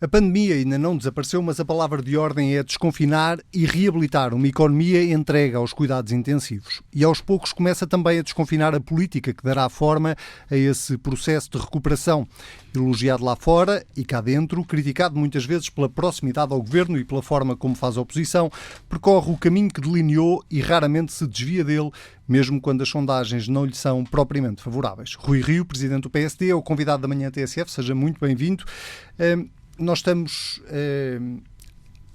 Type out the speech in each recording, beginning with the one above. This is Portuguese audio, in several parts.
A pandemia ainda não desapareceu, mas a palavra de ordem é desconfinar e reabilitar uma economia entregue aos cuidados intensivos. E aos poucos começa também a desconfinar a política que dará forma a esse processo de recuperação. Elogiado lá fora e cá dentro, criticado muitas vezes pela proximidade ao governo e pela forma como faz a oposição, percorre o caminho que delineou e raramente se desvia dele, mesmo quando as sondagens não lhe são propriamente favoráveis. Rui Rio, presidente do PSD, é o convidado da manhã TSF, seja muito bem-vindo. Nós estamos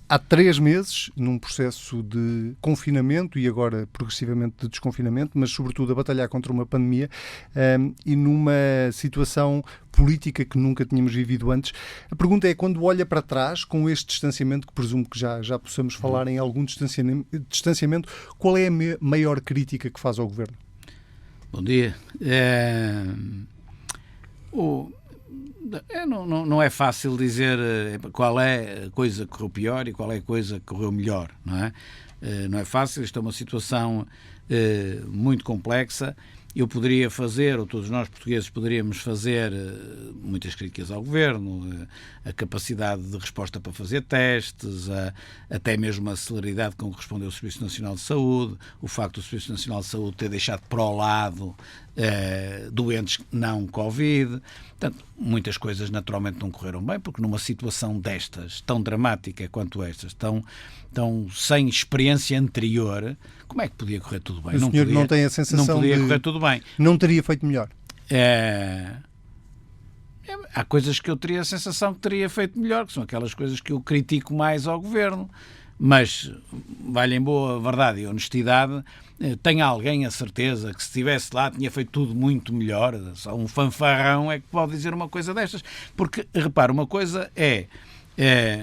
há 3 meses num processo de confinamento e agora progressivamente de desconfinamento, mas sobretudo a batalhar contra uma pandemia e numa situação política que nunca tínhamos vivido antes. A pergunta é, quando olha para trás, com este distanciamento, que presumo que já possamos falar em algum distanciamento, qual é a maior crítica que faz ao governo? Bom dia. Não é fácil dizer qual é a coisa que correu pior e qual é a coisa que correu melhor, não é? Não é fácil, isto é uma situação muito complexa. Eu poderia fazer, ou todos nós portugueses poderíamos fazer muitas críticas ao governo, a capacidade de resposta para fazer testes, até mesmo a celeridade com que respondeu o Serviço Nacional de Saúde, o facto do Serviço Nacional de Saúde ter deixado para o lado doentes não Covid. Portanto, muitas coisas naturalmente não correram bem, porque numa situação destas, tão dramática quanto estas, tão sem experiência anterior, como é que podia correr tudo bem? O senhor não tem a sensação não podia de correr tudo bem. Não teria feito melhor? Há coisas que eu teria a sensação que teria feito melhor, que são aquelas coisas que eu critico mais ao governo. Mas, vale em boa verdade e honestidade, tem alguém a certeza que se estivesse lá tinha feito tudo muito melhor? Só um fanfarrão é que pode dizer uma coisa destas. Porque, repara, uma coisa é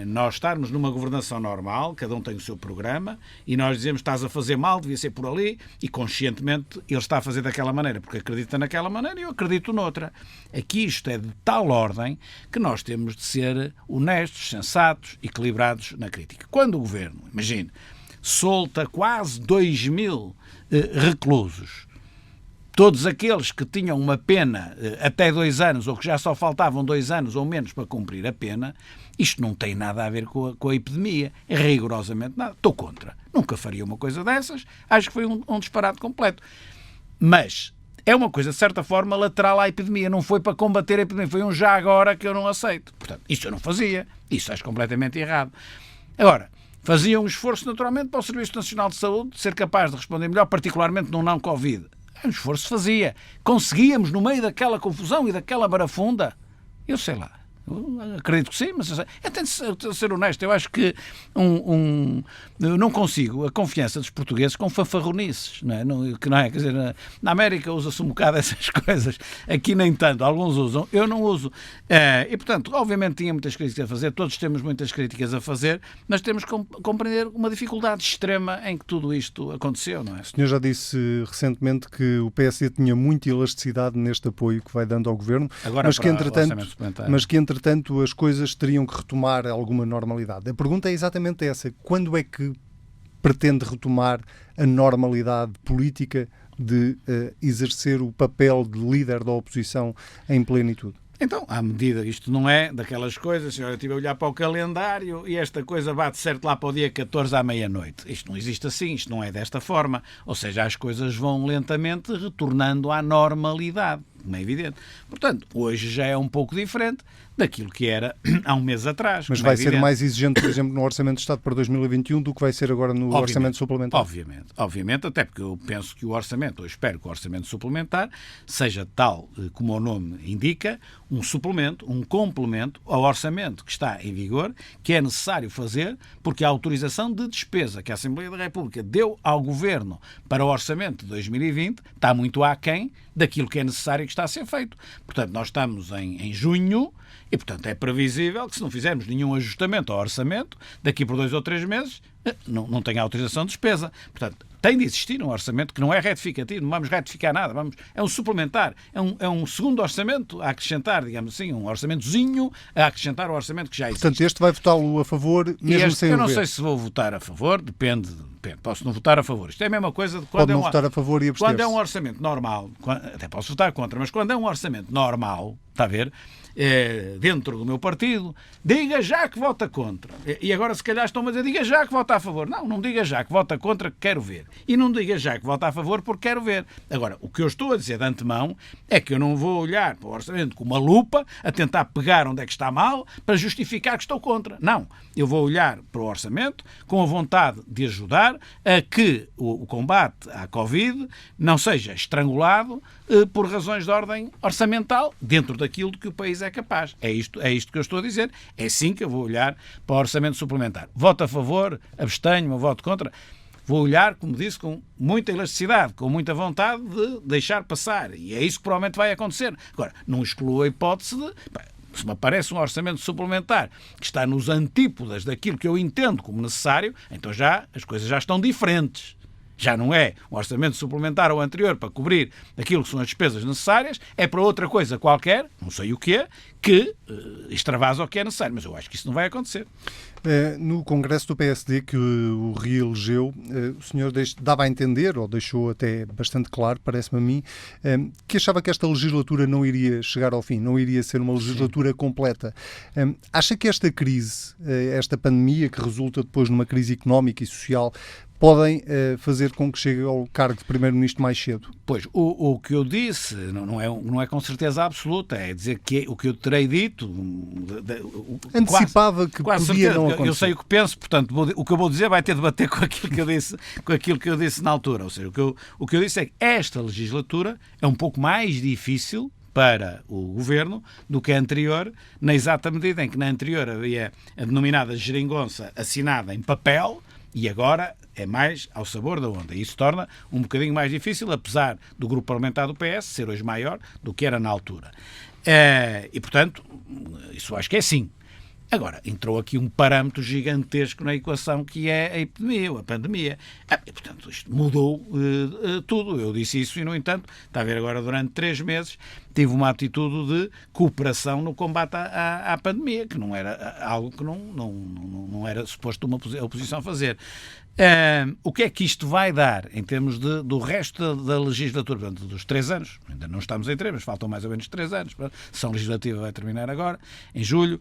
nós estarmos numa governação normal, cada um tem o seu programa, e nós dizemos estás a fazer mal, devia ser por ali, e conscientemente ele está a fazer daquela maneira, porque acredita naquela maneira e eu acredito noutra. Aqui isto é de tal ordem que nós temos de ser honestos, sensatos, equilibrados na crítica. Quando o governo, imagine, solta quase 2.000 reclusos, todos aqueles que tinham uma pena até 2 anos, ou que já só faltavam 2 anos ou menos para cumprir a pena, isto não tem nada a ver com a epidemia. É rigorosamente nada. Estou contra. Nunca faria uma coisa dessas. Acho que foi um disparate completo. Mas é uma coisa, de certa forma, lateral à epidemia. Não foi para combater a epidemia. Foi um já agora que eu não aceito. Portanto, isso eu não fazia. Isso acho completamente errado. Agora, fazia um esforço, naturalmente, para o Serviço Nacional de Saúde ser capaz de responder melhor, particularmente no não-Covid. Um esforço fazia. Conseguíamos, no meio daquela confusão e daquela barafunda, eu sei lá, eu acredito que sim, mas eu tenho de ser honesto, eu acho que eu não consigo a confiança dos portugueses com fanfarronices, não é? Quer dizer, na América usa-se um bocado essas coisas, aqui nem tanto, alguns usam, eu não uso. E, portanto, obviamente tinha muitas críticas a fazer, todos temos muitas críticas a fazer, mas temos que compreender uma dificuldade extrema em que tudo isto aconteceu, não é? O senhor já disse recentemente que o PSD tinha muita elasticidade neste apoio que vai dando ao governo, agora mas que entretanto as coisas teriam que retomar alguma normalidade. A pergunta é exatamente essa. Quando é que pretende retomar a normalidade política de exercer o papel de líder da oposição em plenitude? Então, à medida, isto não é daquelas coisas, eu estive a olhar para o calendário e esta coisa bate certo lá para o dia 14 à meia-noite. Isto não existe assim, isto não é desta forma. Ou seja, as coisas vão lentamente retornando à normalidade, como é evidente. Portanto, hoje já é um pouco diferente daquilo que era há um mês atrás. Mas vai ser mais exigente, por exemplo, no Orçamento de Estado para 2021 do que vai ser agora no Orçamento Suplementar? Obviamente, até porque eu penso que o Orçamento, ou espero que o Orçamento Suplementar seja tal como o nome indica, um suplemento, um complemento ao Orçamento que está em vigor, que é necessário fazer porque a autorização de despesa que a Assembleia da República deu ao Governo para o Orçamento de 2020 está muito aquém daquilo que é necessário e que está a ser feito. Portanto, nós estamos em junho e, portanto, é previsível que se não fizermos nenhum ajustamento ao orçamento, daqui por 2 ou 3 meses, não tem autorização de despesa. Portanto, tem de existir um orçamento que não é retificativo, não vamos retificar nada, é um suplementar, é um segundo orçamento a acrescentar, digamos assim, um orçamentozinho a acrescentar ao orçamento que já existe. Portanto, este vai votá-lo a favor, mesmo sem o ver? Eu não sei se vou votar a favor, depende, posso não votar a favor. Isto é a mesma coisa de votar a favor e abster-se. Quando é um orçamento normal, até posso votar contra, mas quando é um orçamento normal, está a ver? Dentro do meu partido, diga já que vota contra. E agora se calhar estão a dizer, diga já que vota a favor. Não diga já que vota contra, que quero ver. E não diga já que vota a favor, porque quero ver. Agora, o que eu estou a dizer de antemão é que eu não vou olhar para o orçamento com uma lupa a tentar pegar onde é que está mal para justificar que estou contra. Não. Eu vou olhar para o orçamento com a vontade de ajudar a que o combate à Covid não seja estrangulado por razões de ordem orçamental dentro daquilo que o país é capaz. É isto que eu estou a dizer. É assim que eu vou olhar para o orçamento suplementar. Voto a favor, abstenho-me, voto contra. Vou olhar, como disse, com muita elasticidade, com muita vontade de deixar passar. E é isso que provavelmente vai acontecer. Agora, não excluo a hipótese de... Se me aparece um orçamento suplementar que está nos antípodas daquilo que eu entendo como necessário, então as coisas já estão diferentes. Já não é um orçamento suplementar ao anterior para cobrir aquilo que são as despesas necessárias, é para outra coisa qualquer, não sei o quê, que extravasa o que é necessário. Mas eu acho que isso não vai acontecer. No Congresso do PSD que o reelegeu, o senhor dava a entender, ou deixou até bastante claro, parece-me a mim, que achava que esta legislatura não iria chegar ao fim, não iria ser uma legislatura completa. Acha que esta crise, esta pandemia que resulta depois numa crise económica e social, podem fazer com que chegue ao cargo de Primeiro-Ministro mais cedo? Pois, o que eu disse não é com certeza absoluta, é dizer que o que eu terei dito... Antecipava que podia não acontecer. Eu sei o que penso, portanto, o que eu vou dizer vai ter de bater com aquilo que eu disse na altura. Ou seja, o que eu disse é que esta legislatura é um pouco mais difícil para o Governo do que a anterior, na exata medida em que na anterior havia a denominada geringonça assinada em papel, e agora é mais ao sabor da onda. E isso torna um bocadinho mais difícil, apesar do grupo parlamentar do PS ser hoje maior do que era na altura. E, portanto, isso acho que é sim. Agora, entrou aqui um parâmetro gigantesco na equação que é a epidemia, ou a pandemia. E, portanto, isto mudou tudo. Eu disse isso e, no entanto, está a ver agora durante 3 meses, tive uma atitude de cooperação no combate à pandemia, que não era algo que não era suposto uma oposição fazer. O que é que isto vai dar em termos do resto da legislatura, portanto, dos 3 anos? Ainda não estamos em 3, mas faltam mais ou menos 3 anos. A sessão legislativa vai terminar agora, em julho.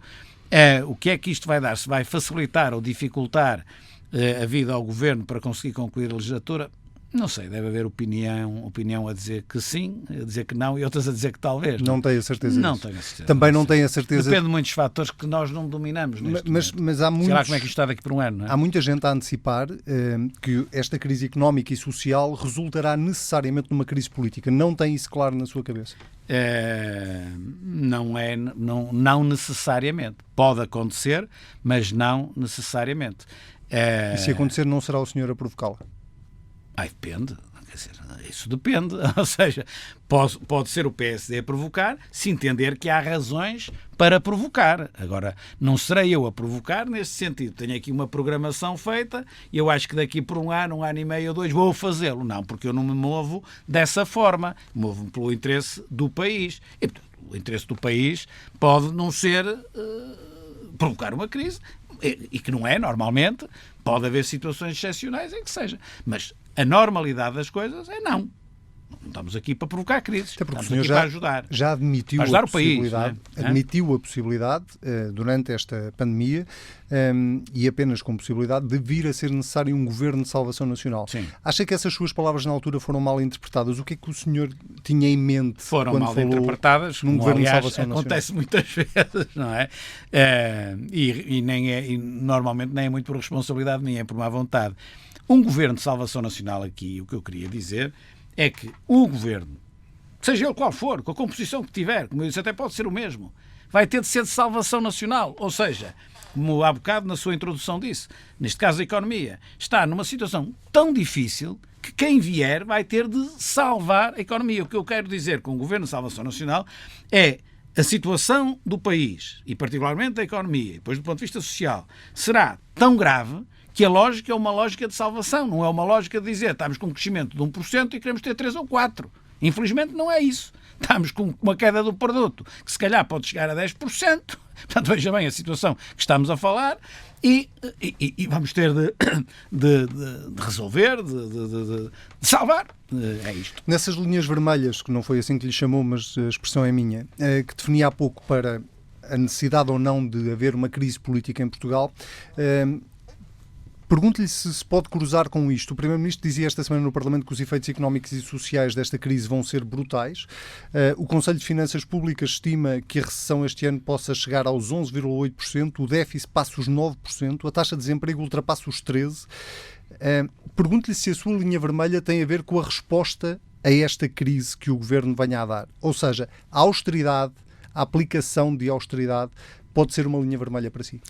O que é que isto vai dar? Se vai facilitar ou dificultar a vida ao Governo para conseguir concluir a legislatura? Não sei, deve haver opinião a dizer que sim, a dizer que não e outras a dizer que talvez. Não tenho a certeza disso. Não tenho a certeza. Também não tenho a certeza. Depende de muitos fatores que nós não dominamos neste momento. Mas há muitos... Sei lá como é que isto está daqui por um ano, não é? Há muita gente a antecipar que esta crise económica e social resultará necessariamente numa crise política. Não tem isso claro na sua cabeça? Não necessariamente. Pode acontecer, mas não necessariamente. E se acontecer, não será o senhor a provocá-la? Depende. Quer dizer, isso depende. Ou seja, pode ser o PSD a provocar se entender que há razões para provocar. Agora, não serei eu a provocar nesse sentido. Tenho aqui uma programação feita e eu acho que daqui por um ano e meio ou 2 vou fazê-lo. Não, porque eu não me movo dessa forma. Movo-me pelo interesse do país. E, portanto, o interesse do país pode não ser provocar uma crise e que não é, normalmente. Pode haver situações excepcionais em que seja. Mas a normalidade das coisas é não. Não estamos aqui para provocar crises. Até porque estamos o senhor aqui para ajudar. Já admitiu para ajudar a possibilidade, admitiu a possibilidade durante esta pandemia e apenas com possibilidade de vir a ser necessário um governo de salvação nacional. Sim. Acha que essas suas palavras na altura foram mal interpretadas? O que é que o senhor tinha em mente foram quando mal falou interpretadas, num governo de salvação nacional? Acontece muitas vezes, não é? E normalmente nem é muito por responsabilidade minha, é por má vontade. Um governo de salvação nacional aqui, o que eu queria dizer é que o governo, seja ele qual for, com a composição que tiver, como eu disse, até pode ser o mesmo, vai ter de ser de salvação nacional. Ou seja, como há bocado na sua introdução disse, neste caso a economia, está numa situação tão difícil que quem vier vai ter de salvar a economia. O que eu quero dizer com o governo de salvação nacional é a situação do país, e particularmente da economia, e depois do ponto de vista social, será tão grave que a lógica é uma lógica de salvação, não é uma lógica de dizer estamos com um crescimento de 1% e queremos ter 3 ou 4%. Infelizmente não é isso. estamos com uma queda do produto que se calhar pode chegar a 10%. Portanto, veja bem a situação que estamos a falar e vamos ter de resolver, de salvar. É isto. Nessas linhas vermelhas, que não foi assim que lhe chamou, mas a expressão é minha, que definia há pouco para a necessidade ou não de haver uma crise política em Portugal, pergunto-lhe se pode cruzar com isto. O Primeiro-Ministro dizia esta semana no Parlamento que os efeitos económicos e sociais desta crise vão ser brutais. O Conselho de Finanças Públicas estima que a recessão este ano possa chegar aos 11,8%, o déficit passa os 9%, a taxa de desemprego ultrapassa os 13%. Pergunto-lhe se a sua linha vermelha tem a ver com a resposta a esta crise que o Governo venha a dar. Ou seja, a austeridade, a aplicação de austeridade pode ser uma linha vermelha para si?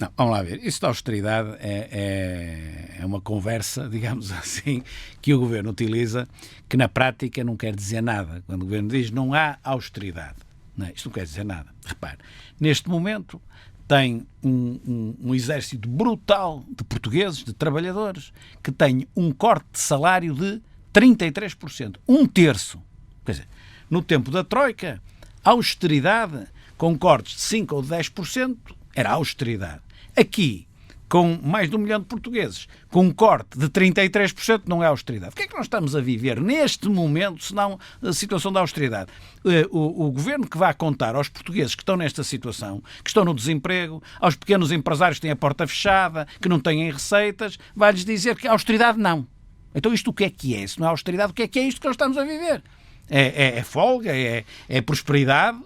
Não, vamos lá ver. Isso da austeridade é uma conversa, digamos assim, que o Governo utiliza, que na prática não quer dizer nada. Quando o Governo diz não há austeridade, não, isto não quer dizer nada. Repare, neste momento tem um exército brutal de portugueses, de trabalhadores, que tem um corte de salário de 33%, um terço. Quer dizer, no tempo da Troika, a austeridade com cortes de 5% ou 10% era austeridade. Aqui, com mais de 1 milhão de portugueses, com um corte de 33%, não é austeridade. O que é que nós estamos a viver neste momento, se não a situação da austeridade? O governo que vai contar aos portugueses que estão nesta situação, que estão no desemprego, aos pequenos empresários que têm a porta fechada, que não têm receitas, vai-lhes dizer que a austeridade não. Então isto o que é? Se não é austeridade, o que é isto que nós estamos a viver? É folga, é prosperidade.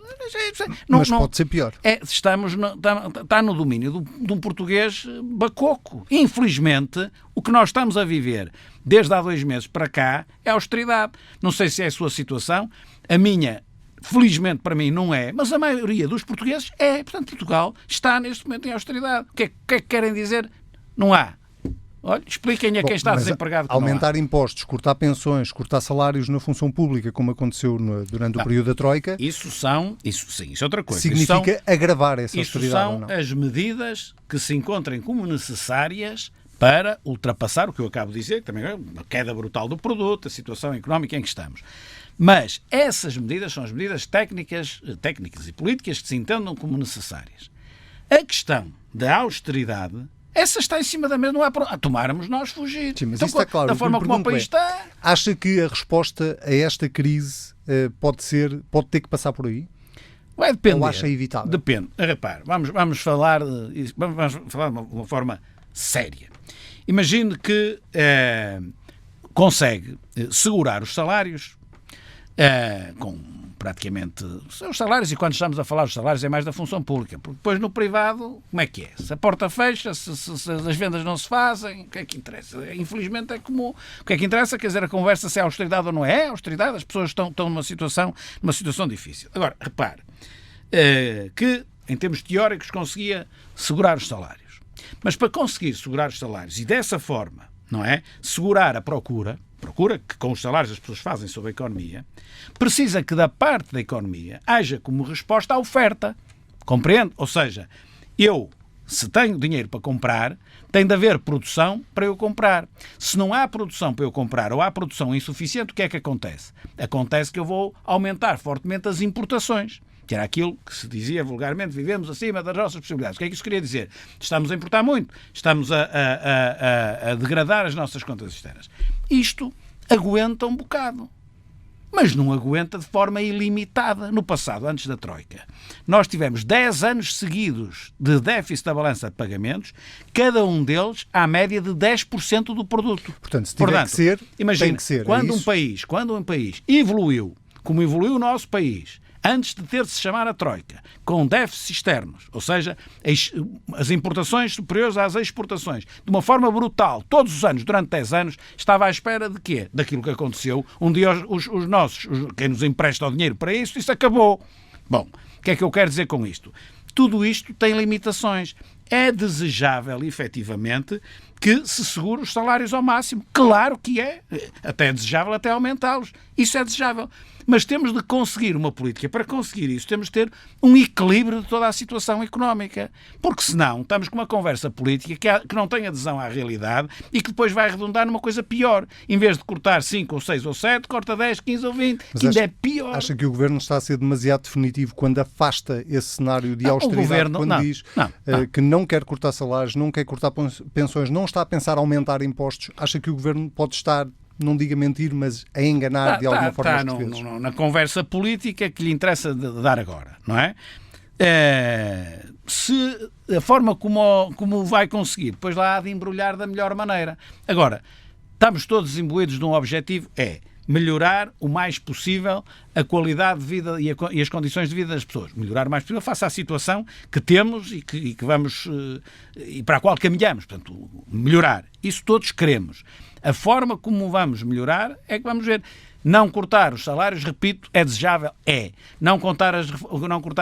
Mas pode ser pior. Está no domínio de um português bacoco. Infelizmente, o que nós estamos a viver desde há 2 meses para cá é austeridade. Não sei se é a sua situação. A minha, felizmente para mim, não é. Mas a maioria dos portugueses é. Portanto, Portugal está neste momento em austeridade. O que é que querem dizer? Não há. Olha, expliquem a quem está desempregado que aumentar impostos, cortar pensões, cortar salários na função pública, como aconteceu durante o período da Troika. Isso é outra coisa. Significa agravar essa austeridade ou não? Isso são as medidas que se encontrem como necessárias para ultrapassar o que eu acabo de dizer, que também é uma queda brutal do produto, a situação económica em que estamos. Mas essas medidas são as medidas técnicas e políticas que se entendam como necessárias. A questão da austeridade, essa está em cima da mesa, não há para tomarmos nós fugir. Sim, mas então, isso está claro. Da forma como o país está. Acha que a resposta a esta crise pode ter que passar por aí? Vai depender. Ou acha evitável? Depende. Repare, vamos falar de uma forma séria. Imagine que consegue segurar os salários com praticamente os salários, e quando estamos a falar dos salários é mais da função pública, porque depois no privado, como é que é? Se a porta fecha, se as vendas não se fazem, o que é que interessa? Infelizmente é como o que é que interessa, quer dizer, a conversa se é austeridade ou não é austeridade, as pessoas estão numa situação difícil. Agora, repare, que em termos teóricos conseguia segurar os salários, mas para conseguir segurar os salários e dessa forma, não é? Segurar a procura que com os salários as pessoas fazem sobre a economia, precisa que da parte da economia haja como resposta a oferta. Compreende? Ou seja, se tenho dinheiro para comprar, tem de haver produção para eu comprar. Se não há produção para eu comprar ou há produção insuficiente, o que é que acontece? Acontece que eu vou aumentar fortemente as importações. Que era aquilo que se dizia vulgarmente, vivemos acima das nossas possibilidades. O que é que isso queria dizer? Estamos a importar muito, estamos a degradar as nossas contas externas. Isto aguenta um bocado, mas não aguenta de forma ilimitada. No passado, antes da Troika, nós tivemos 10 anos seguidos de déficit da balança de pagamentos, cada um deles à média de 10% do produto. Portanto, se tiver que ser, imagine, tem que ser. Quando um país evoluiu, como evoluiu o nosso país, antes de ter de se chamar a Troika, com déficits externos, ou seja, as importações superiores às exportações, de uma forma brutal, todos os anos, durante 10 anos, estava à espera de quê? Daquilo que aconteceu. Um dia quem nos empresta o dinheiro para isso acabou. Bom, o que é que eu quero dizer com isto? Tudo isto tem limitações. É desejável, efetivamente, que se segure os salários ao máximo. Claro que é. Até é desejável até aumentá-los. Isso é desejável. Mas temos de conseguir uma política. Para conseguir isso, temos de ter um equilíbrio de toda a situação económica. Porque senão estamos com uma conversa política que não tem adesão à realidade e que depois vai redundar numa coisa pior. Em vez de cortar 5 ou 6 ou 7, corta 10, 15 ou 20, que ainda é pior. Acha que o Governo está a ser demasiado definitivo quando afasta esse cenário de austeridade, quando diz que não quer cortar salários, não quer cortar pensões, não está a pensar aumentar impostos? Acha que o Governo pode estar, não diga mentir, mas a enganar de alguma forma os portugueses? Na conversa política que lhe interessa dar agora, não é? Se a forma como vai conseguir, depois lá há de embrulhar da melhor maneira. Agora, estamos todos imbuídos de um objetivo, melhorar o mais possível a qualidade de vida e as condições de vida das pessoas. Melhorar o mais possível face à situação que temos e que vamos e para a qual caminhamos. Portanto, melhorar. Isso todos queremos. A forma como vamos melhorar é que vamos ver. Não cortar os salários, repito, é desejável? É. Não cortar as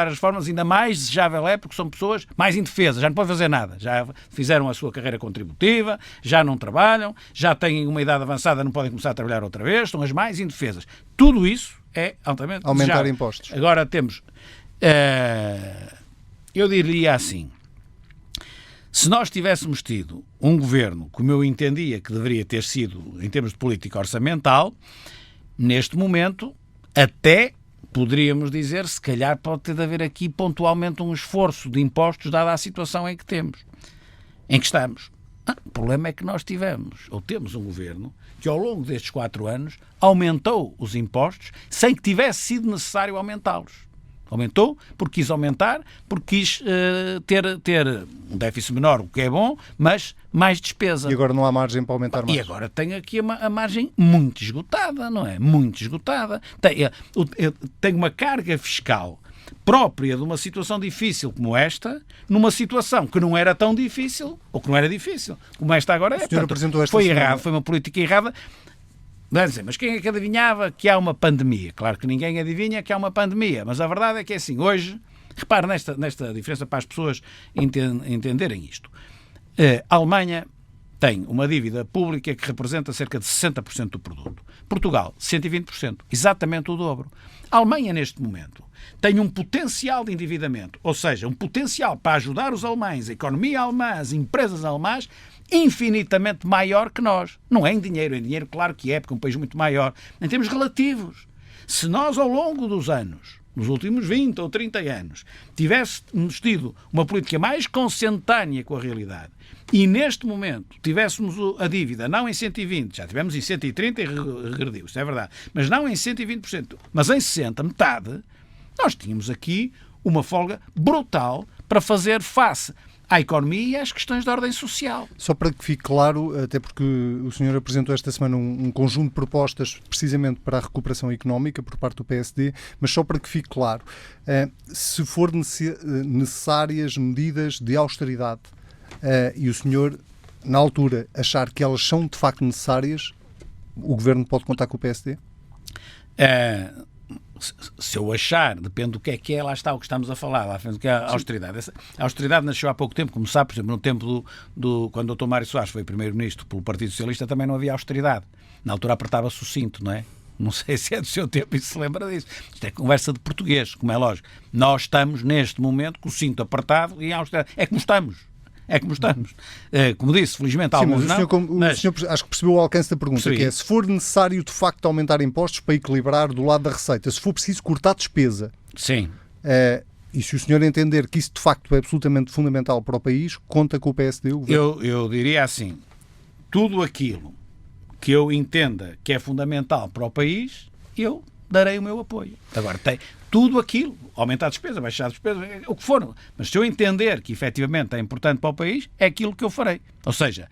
reformas, ainda mais desejável é, porque são pessoas mais indefesas, já não podem fazer nada. Já fizeram a sua carreira contributiva, já não trabalham, já têm uma idade avançada, não podem começar a trabalhar outra vez, são as mais indefesas. Tudo isso é altamente aumentar desejável. Impostos. Agora temos... eu diria assim, se nós tivéssemos tido um governo, como eu entendia que deveria ter sido, em termos de política orçamental, neste momento, até poderíamos dizer, se calhar pode ter de haver aqui pontualmente um esforço de impostos, dada a situação em que estamos. O problema é que nós temos um governo que ao longo destes 4 anos aumentou os impostos sem que tivesse sido necessário aumentá-los. Aumentou porque quis aumentar, porque quis ter um déficit menor, o que é bom, mas mais despesa. E agora não há margem para aumentar mais. E agora tem aqui a margem muito esgotada, não é? Muito esgotada. Tem uma carga fiscal própria de uma situação difícil como esta, numa situação que não era tão difícil, ou que não era difícil, como esta agora é. Portanto, foi errado, foi uma política errada. Mas quem é que adivinhava que há uma pandemia? Claro que ninguém adivinha que há uma pandemia, mas a verdade é que é assim, hoje, repare nesta diferença para as pessoas entenderem isto. A Alemanha tem uma dívida pública que representa cerca de 60% do produto. Portugal, 120%, exatamente o dobro. A Alemanha, neste momento, tem um potencial de endividamento, ou seja, um potencial para ajudar os alemães, a economia alemã, as empresas alemãs, infinitamente maior que nós. Não é em dinheiro, claro que é, porque é um país muito maior. Em termos relativos, se nós ao longo dos anos, nos últimos 20 ou 30 anos, tivéssemos tido uma política mais consentânea com a realidade e neste momento tivéssemos a dívida não em 120, já tivemos em 130 e regrediu, isso é verdade, mas não em 120%, mas em 60%, metade, nós tínhamos aqui uma folga brutal para fazer face à economia e às questões de ordem social. Só para que fique claro, até porque o senhor apresentou esta semana um conjunto de propostas precisamente para a recuperação económica por parte do PSD, mas só para que fique claro, se for necessárias medidas de austeridade e o senhor, na altura, achar que elas são de facto necessárias, o Governo pode contar com o PSD? Se eu achar, depende do que é, lá está o que estamos a falar, lá frente, que é a austeridade. A austeridade nasceu há pouco tempo, como sabe, por exemplo, no tempo quando o Dr. Mário Soares foi primeiro-ministro pelo Partido Socialista, também não havia austeridade. Na altura apertava-se o cinto, não é? Não sei se é do seu tempo e se lembra disso. Isto é conversa de português, como é lógico. Nós estamos, neste momento, com o cinto apertado e a austeridade. É como estamos. Como disse, felizmente alguns não. O senhor acho que percebeu o alcance da pergunta, que é, se for necessário de facto aumentar impostos para equilibrar do lado da receita, se for preciso cortar despesa, sim. E se o senhor entender que isso de facto é absolutamente fundamental para o país, conta com o PSD? Eu diria assim, tudo aquilo que eu entenda que é fundamental para o país, eu darei o meu apoio. Agora, tem tudo aquilo, aumentar a despesa, baixar a despesa, o que for. Mas se eu entender que efetivamente é importante para o país, é aquilo que eu farei. Ou seja,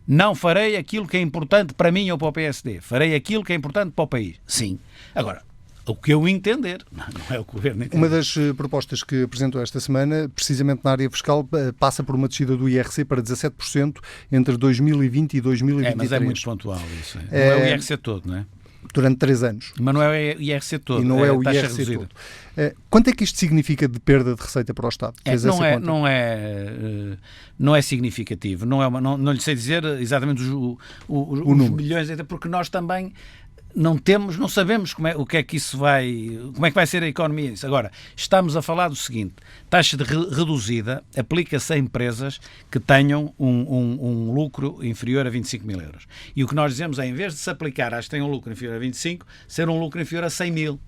não farei aquilo que é importante para mim ou para o PSD. Farei aquilo que é importante para o país. Sim. Agora, o que eu entender, não é o que o Governo entender. Uma das propostas que apresentou esta semana, precisamente na área fiscal, passa por uma descida do IRC para 17% entre 2020 e 2023. Mas é muito pontual isso. Não é o IRC todo, não é? Durante 3 anos. Mas não é o IRC todo. E não é o IRC todo. Quanto é que isto significa de perda de receita para o Estado? Não é significativo. Não lhe sei dizer exatamente os milhões, até porque nós também não sabemos como é que vai ser a economia disso. Agora, estamos a falar do seguinte: taxa reduzida aplica-se a empresas que tenham um lucro inferior a 25 mil euros. E o que nós dizemos é, em vez de se aplicar às que têm um lucro inferior a 25, ser um lucro inferior a 100 mil.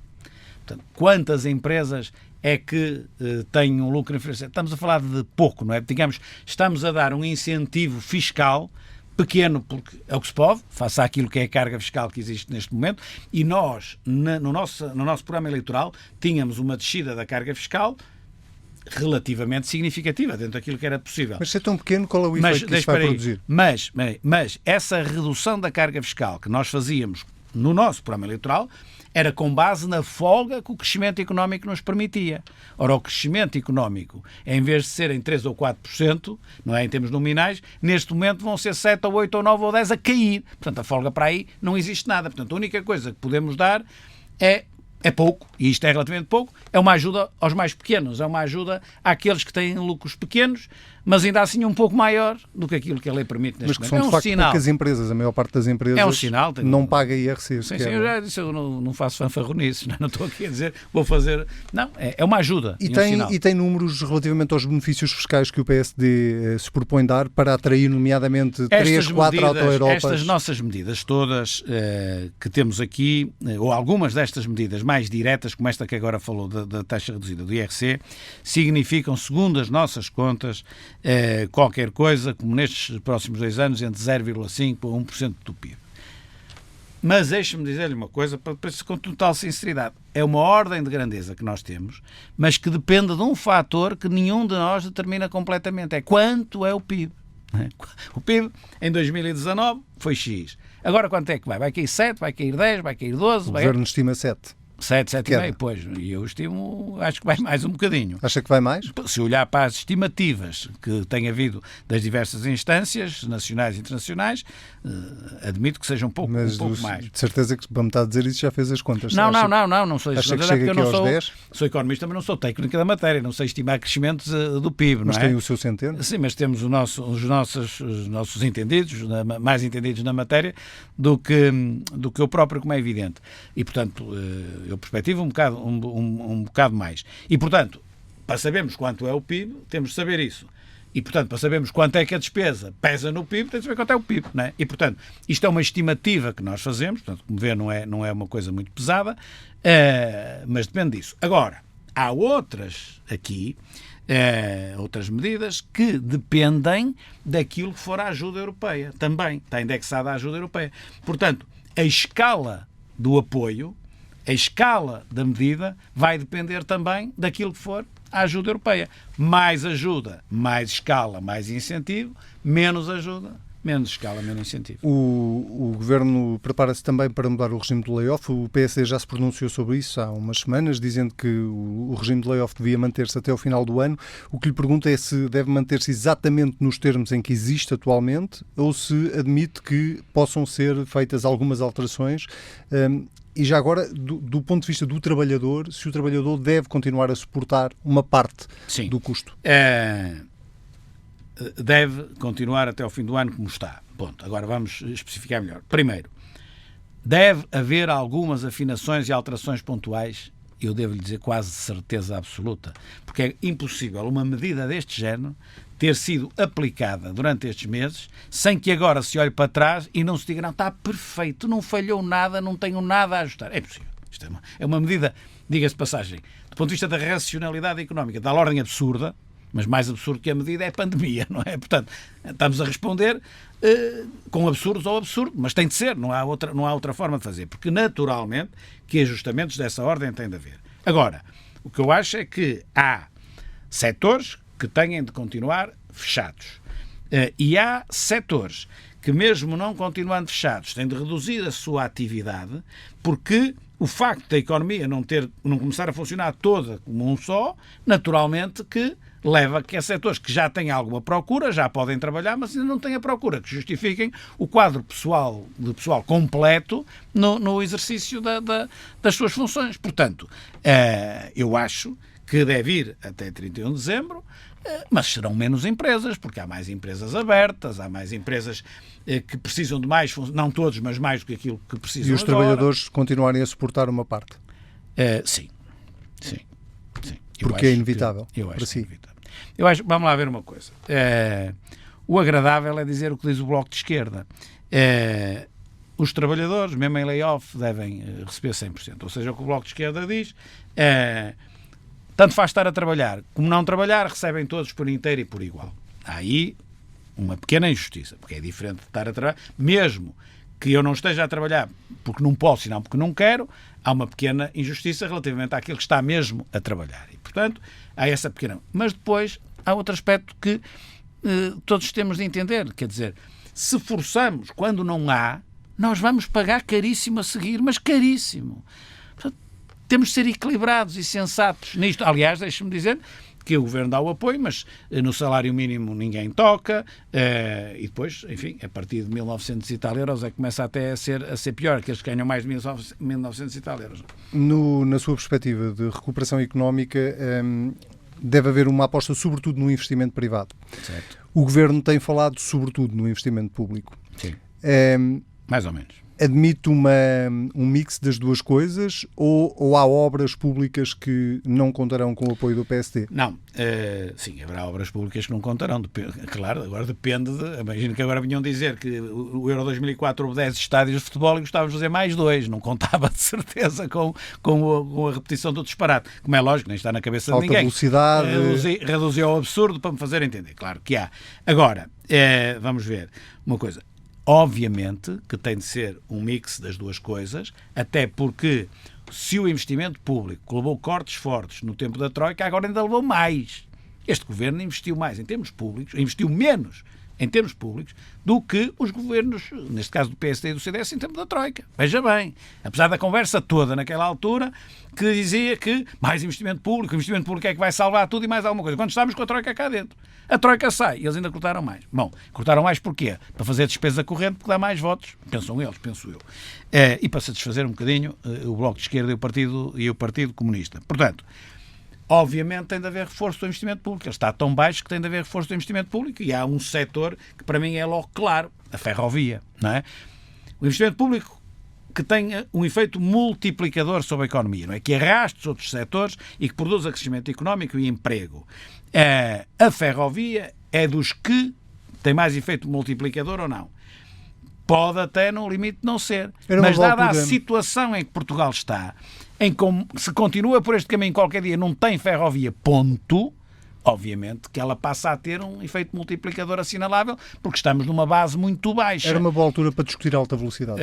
Portanto, quantas empresas é que têm um lucro inferior? Estamos a falar de pouco, não é? Digamos, estamos a dar um incentivo fiscal pequeno, porque é o que se pode, face àquilo que é a carga fiscal que existe neste momento, e nós, no nosso programa eleitoral, tínhamos uma descida da carga fiscal relativamente significativa, dentro daquilo que era possível. Mas se é tão pequeno, qual é o efeito que isso vai produzir? Mas essa redução da carga fiscal que nós fazíamos no nosso programa eleitoral era com base na folga que o crescimento económico nos permitia. Ora, o crescimento económico, em vez de ser em 3 ou 4%, não é, em termos nominais, neste momento vão ser 7 ou 8 ou 9 ou 10 a cair. Portanto, a folga para aí não existe nada. Portanto, a única coisa que podemos dar é pouco, e isto é relativamente pouco, é uma ajuda aos mais pequenos, é uma ajuda àqueles que têm lucros pequenos, mas ainda assim um pouco maior do que aquilo que a lei permite neste momento. Mas que são de facto poucas empresas, a maior parte das empresas não paga IRC. Sim, eu já disse, eu não faço fanfarronices, não estou aqui a dizer, vou fazer... Não, é uma ajuda. E tem números relativamente aos benefícios fiscais que o PSD se propõe dar para atrair, nomeadamente, 3, 4 auto-Europas? Estas nossas medidas todas que temos aqui, ou algumas destas medidas mais diretas, como esta que agora falou da taxa reduzida do IRC, significam, segundo as nossas contas, qualquer coisa, como nestes próximos 2 anos, entre 0,5% a 1% do PIB. Mas deixe-me dizer-lhe uma coisa, com total sinceridade. É uma ordem de grandeza que nós temos, mas que depende de um fator que nenhum de nós determina completamente. É quanto é o PIB. O PIB, em 2019, foi X. Agora quanto é que vai? Vai cair 7, vai cair 10, vai cair 12? O governo estima 7. 7,5, pois, e eu estimo, acho que vai mais um bocadinho. Acha que vai mais? Se olhar para as estimativas que tem havido das diversas instâncias, nacionais e internacionais, admito que seja um pouco mais. De certeza que, para me estar a dizer isso, já fez as contas. Não sou isso. Acha que chega aqui aos 10? Sou economista, mas não sou técnico da matéria, não sei estimar crescimentos do PIB, mas não é? Mas tem o seu centeno? Sim, mas temos os nossos entendidos, mais entendidos na matéria, do que eu próprio, como é evidente. E, portanto, eu perspectivo um bocado mais. E, portanto, para sabermos quanto é o PIB, temos de saber isso. E, portanto, para sabermos quanto é que a despesa pesa no PIB, temos de saber quanto é o PIB, não é? E, portanto, isto é uma estimativa que nós fazemos, portanto, como vê, não é uma coisa muito pesada, mas depende disso. Agora, há outras medidas que dependem daquilo que for a ajuda europeia. Também está indexada a ajuda europeia. Portanto, a escala do apoio, a escala da medida vai depender também daquilo que for a ajuda europeia. Mais ajuda, mais escala, mais incentivo. Menos ajuda, menos escala, menos incentivo. O Governo prepara-se também para mudar o regime do layoff. O PSD já se pronunciou sobre isso há umas semanas, dizendo que o regime de layoff devia manter-se até ao final do ano. O que lhe pergunto é se deve manter-se exatamente nos termos em que existe atualmente ou se admite que possam ser feitas algumas alterações. E já agora, do ponto de vista do trabalhador, se o trabalhador deve continuar a suportar uma parte do custo. Deve continuar até ao fim do ano como está. Ponto. Agora vamos especificar melhor. Primeiro, deve haver algumas afinações e alterações pontuais, eu devo-lhe dizer quase de certeza absoluta, porque é impossível uma medida deste género ter sido aplicada durante estes meses sem que agora se olhe para trás e não se diga, não, está perfeito, não falhou nada, não tenho nada a ajustar. É possível. Isto é uma medida, diga-se de passagem, do ponto de vista da racionalidade económica, da ordem absurda, mas mais absurdo que a medida é a pandemia, não é? Portanto, estamos a responder com absurdos ao absurdo, mas tem de ser, não há outra forma de fazer, porque naturalmente que ajustamentos dessa ordem têm de haver. Agora, o que eu acho é que há setores que têm de continuar fechados e há setores que, mesmo não continuando fechados, têm de reduzir a sua atividade porque o facto da economia não começar a funcionar toda como um só, naturalmente que leva a que há setores que já têm alguma procura, já podem trabalhar, mas ainda não têm a procura, que justifiquem o quadro pessoal completo no exercício das suas funções. Portanto, eu acho que deve ir até 31 de dezembro Mas serão menos empresas, porque há mais empresas abertas, há mais empresas que precisam de mais, não todos, mas mais do que aquilo que precisam. E os trabalhadores continuarem a suportar uma parte? Sim. Porque é inevitável. Eu acho para si. Inevitável. Vamos lá ver uma coisa. O agradável é dizer o que diz o Bloco de Esquerda. Os trabalhadores, mesmo em layoff, devem receber 100%. Ou seja, o que o Bloco de Esquerda diz, tanto faz estar a trabalhar como não trabalhar, recebem todos por inteiro e por igual. Há aí uma pequena injustiça, porque é diferente de estar a trabalhar, mesmo que eu não esteja a trabalhar porque não posso e não porque não quero, há uma pequena injustiça relativamente àquele que está mesmo a trabalhar. E, portanto, há essa pequena... Mas depois há outro aspecto que todos temos de entender, quer dizer, se forçamos quando não há, nós vamos pagar caríssimo a seguir, mas caríssimo. Portanto, temos de ser equilibrados e sensatos nisto. Aliás, deixe-me dizer que o Governo dá o apoio, mas no salário mínimo ninguém toca, e depois, enfim, a partir de 1.900 e tal euros é que começa até a ser pior, que eles ganham mais de 1.900 e tal euros. Na sua perspectiva de recuperação económica, deve haver uma aposta sobretudo no investimento privado. Certo. O Governo tem falado sobretudo no investimento público. Sim. Mais ou menos. Admite um mix das duas coisas ou há obras públicas que não contarão com o apoio do PSD? Não, sim, haverá obras públicas que não contarão. Claro, agora depende imagino que agora vinham dizer que o Euro 2004 houve 10 estádios de futebol e gostávamos de fazer mais 2. Não contava de certeza com a repetição do disparate. Como é lógico, nem está na cabeça de ninguém. Alta velocidade. Reduziu ao absurdo para me fazer entender. Claro que há. Agora, vamos ver uma coisa. Obviamente que tem de ser um mix das duas coisas, até porque se o investimento público levou cortes fortes no tempo da Troika, agora ainda levou mais. Este governo investiu mais em termos públicos, investiu menos em termos públicos do que os governos, neste caso do PSD e do CDS, em tempo da Troika. Veja bem, apesar da conversa toda naquela altura, que dizia que mais investimento público é que vai salvar tudo e mais alguma coisa. Quando estávamos com a Troika cá dentro. A Troika sai e eles ainda cortaram mais. Bom, cortaram mais porquê? Para fazer despesa corrente, porque dá mais votos, pensam eles, penso eu. E para satisfazer um bocadinho o Bloco de Esquerda e o Partido Comunista. Portanto, obviamente tem de haver reforço do investimento público. Ele está tão baixo que tem de haver reforço do investimento público e há um setor que para mim é logo claro, a ferrovia, não é? O investimento público que tenha um efeito multiplicador sobre a economia, não é? Que arraste os outros setores e que produza crescimento económico e emprego. A ferrovia é dos que tem mais efeito multiplicador ou não? Pode até, no limite, não ser. Mas dada a situação em que Portugal está, em que se continua por este caminho qualquer dia não tem ferrovia, ponto, obviamente que ela passa a ter um efeito multiplicador assinalável, porque estamos numa base muito baixa. Era uma boa altura para discutir alta velocidade.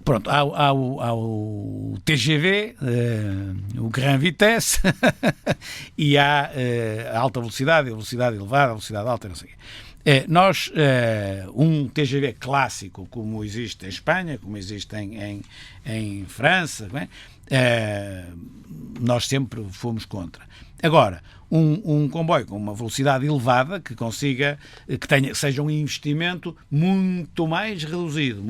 Pronto, há o TGV, o Grand Vitesse, e há a alta velocidade, a velocidade elevada, a velocidade alta, não sei o quê. Nós, um TGV clássico, como existe em Espanha, como existe em França, nós sempre fomos contra. Agora, um comboio com uma velocidade elevada que consiga, seja um investimento muito mais reduzido,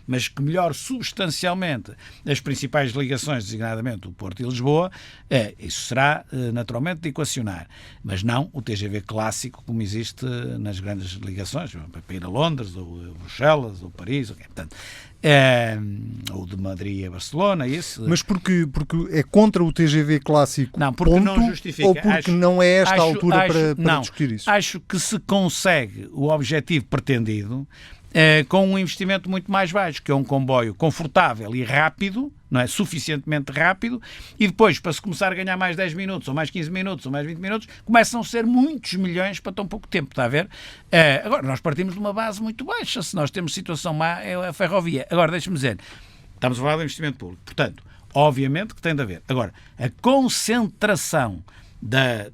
mas que melhore substancialmente as principais ligações, designadamente o Porto e Lisboa, isso será naturalmente de equacionar, mas não o TGV clássico como existe nas grandes ligações, para ir a Londres, ou Bruxelas, ou Paris, portanto, ou de Madrid a Barcelona, isso. Mas porque é contra o TGV clássico? Não, porque não justifica. Ou porque não é esta a altura para discutir isso? Acho que se consegue o objetivo pretendido com um investimento muito mais baixo, que é um comboio confortável e rápido, não é? Suficientemente rápido, e depois, para se começar a ganhar mais 10 minutos, ou mais 15 minutos, ou mais 20 minutos, começam a ser muitos milhões para tão pouco tempo, está a ver? Agora, nós partimos de uma base muito baixa. Se nós temos situação má, é a ferrovia. Agora, deixe-me dizer, estamos a falar do investimento público. Portanto, obviamente que tem de haver. Agora, a concentração da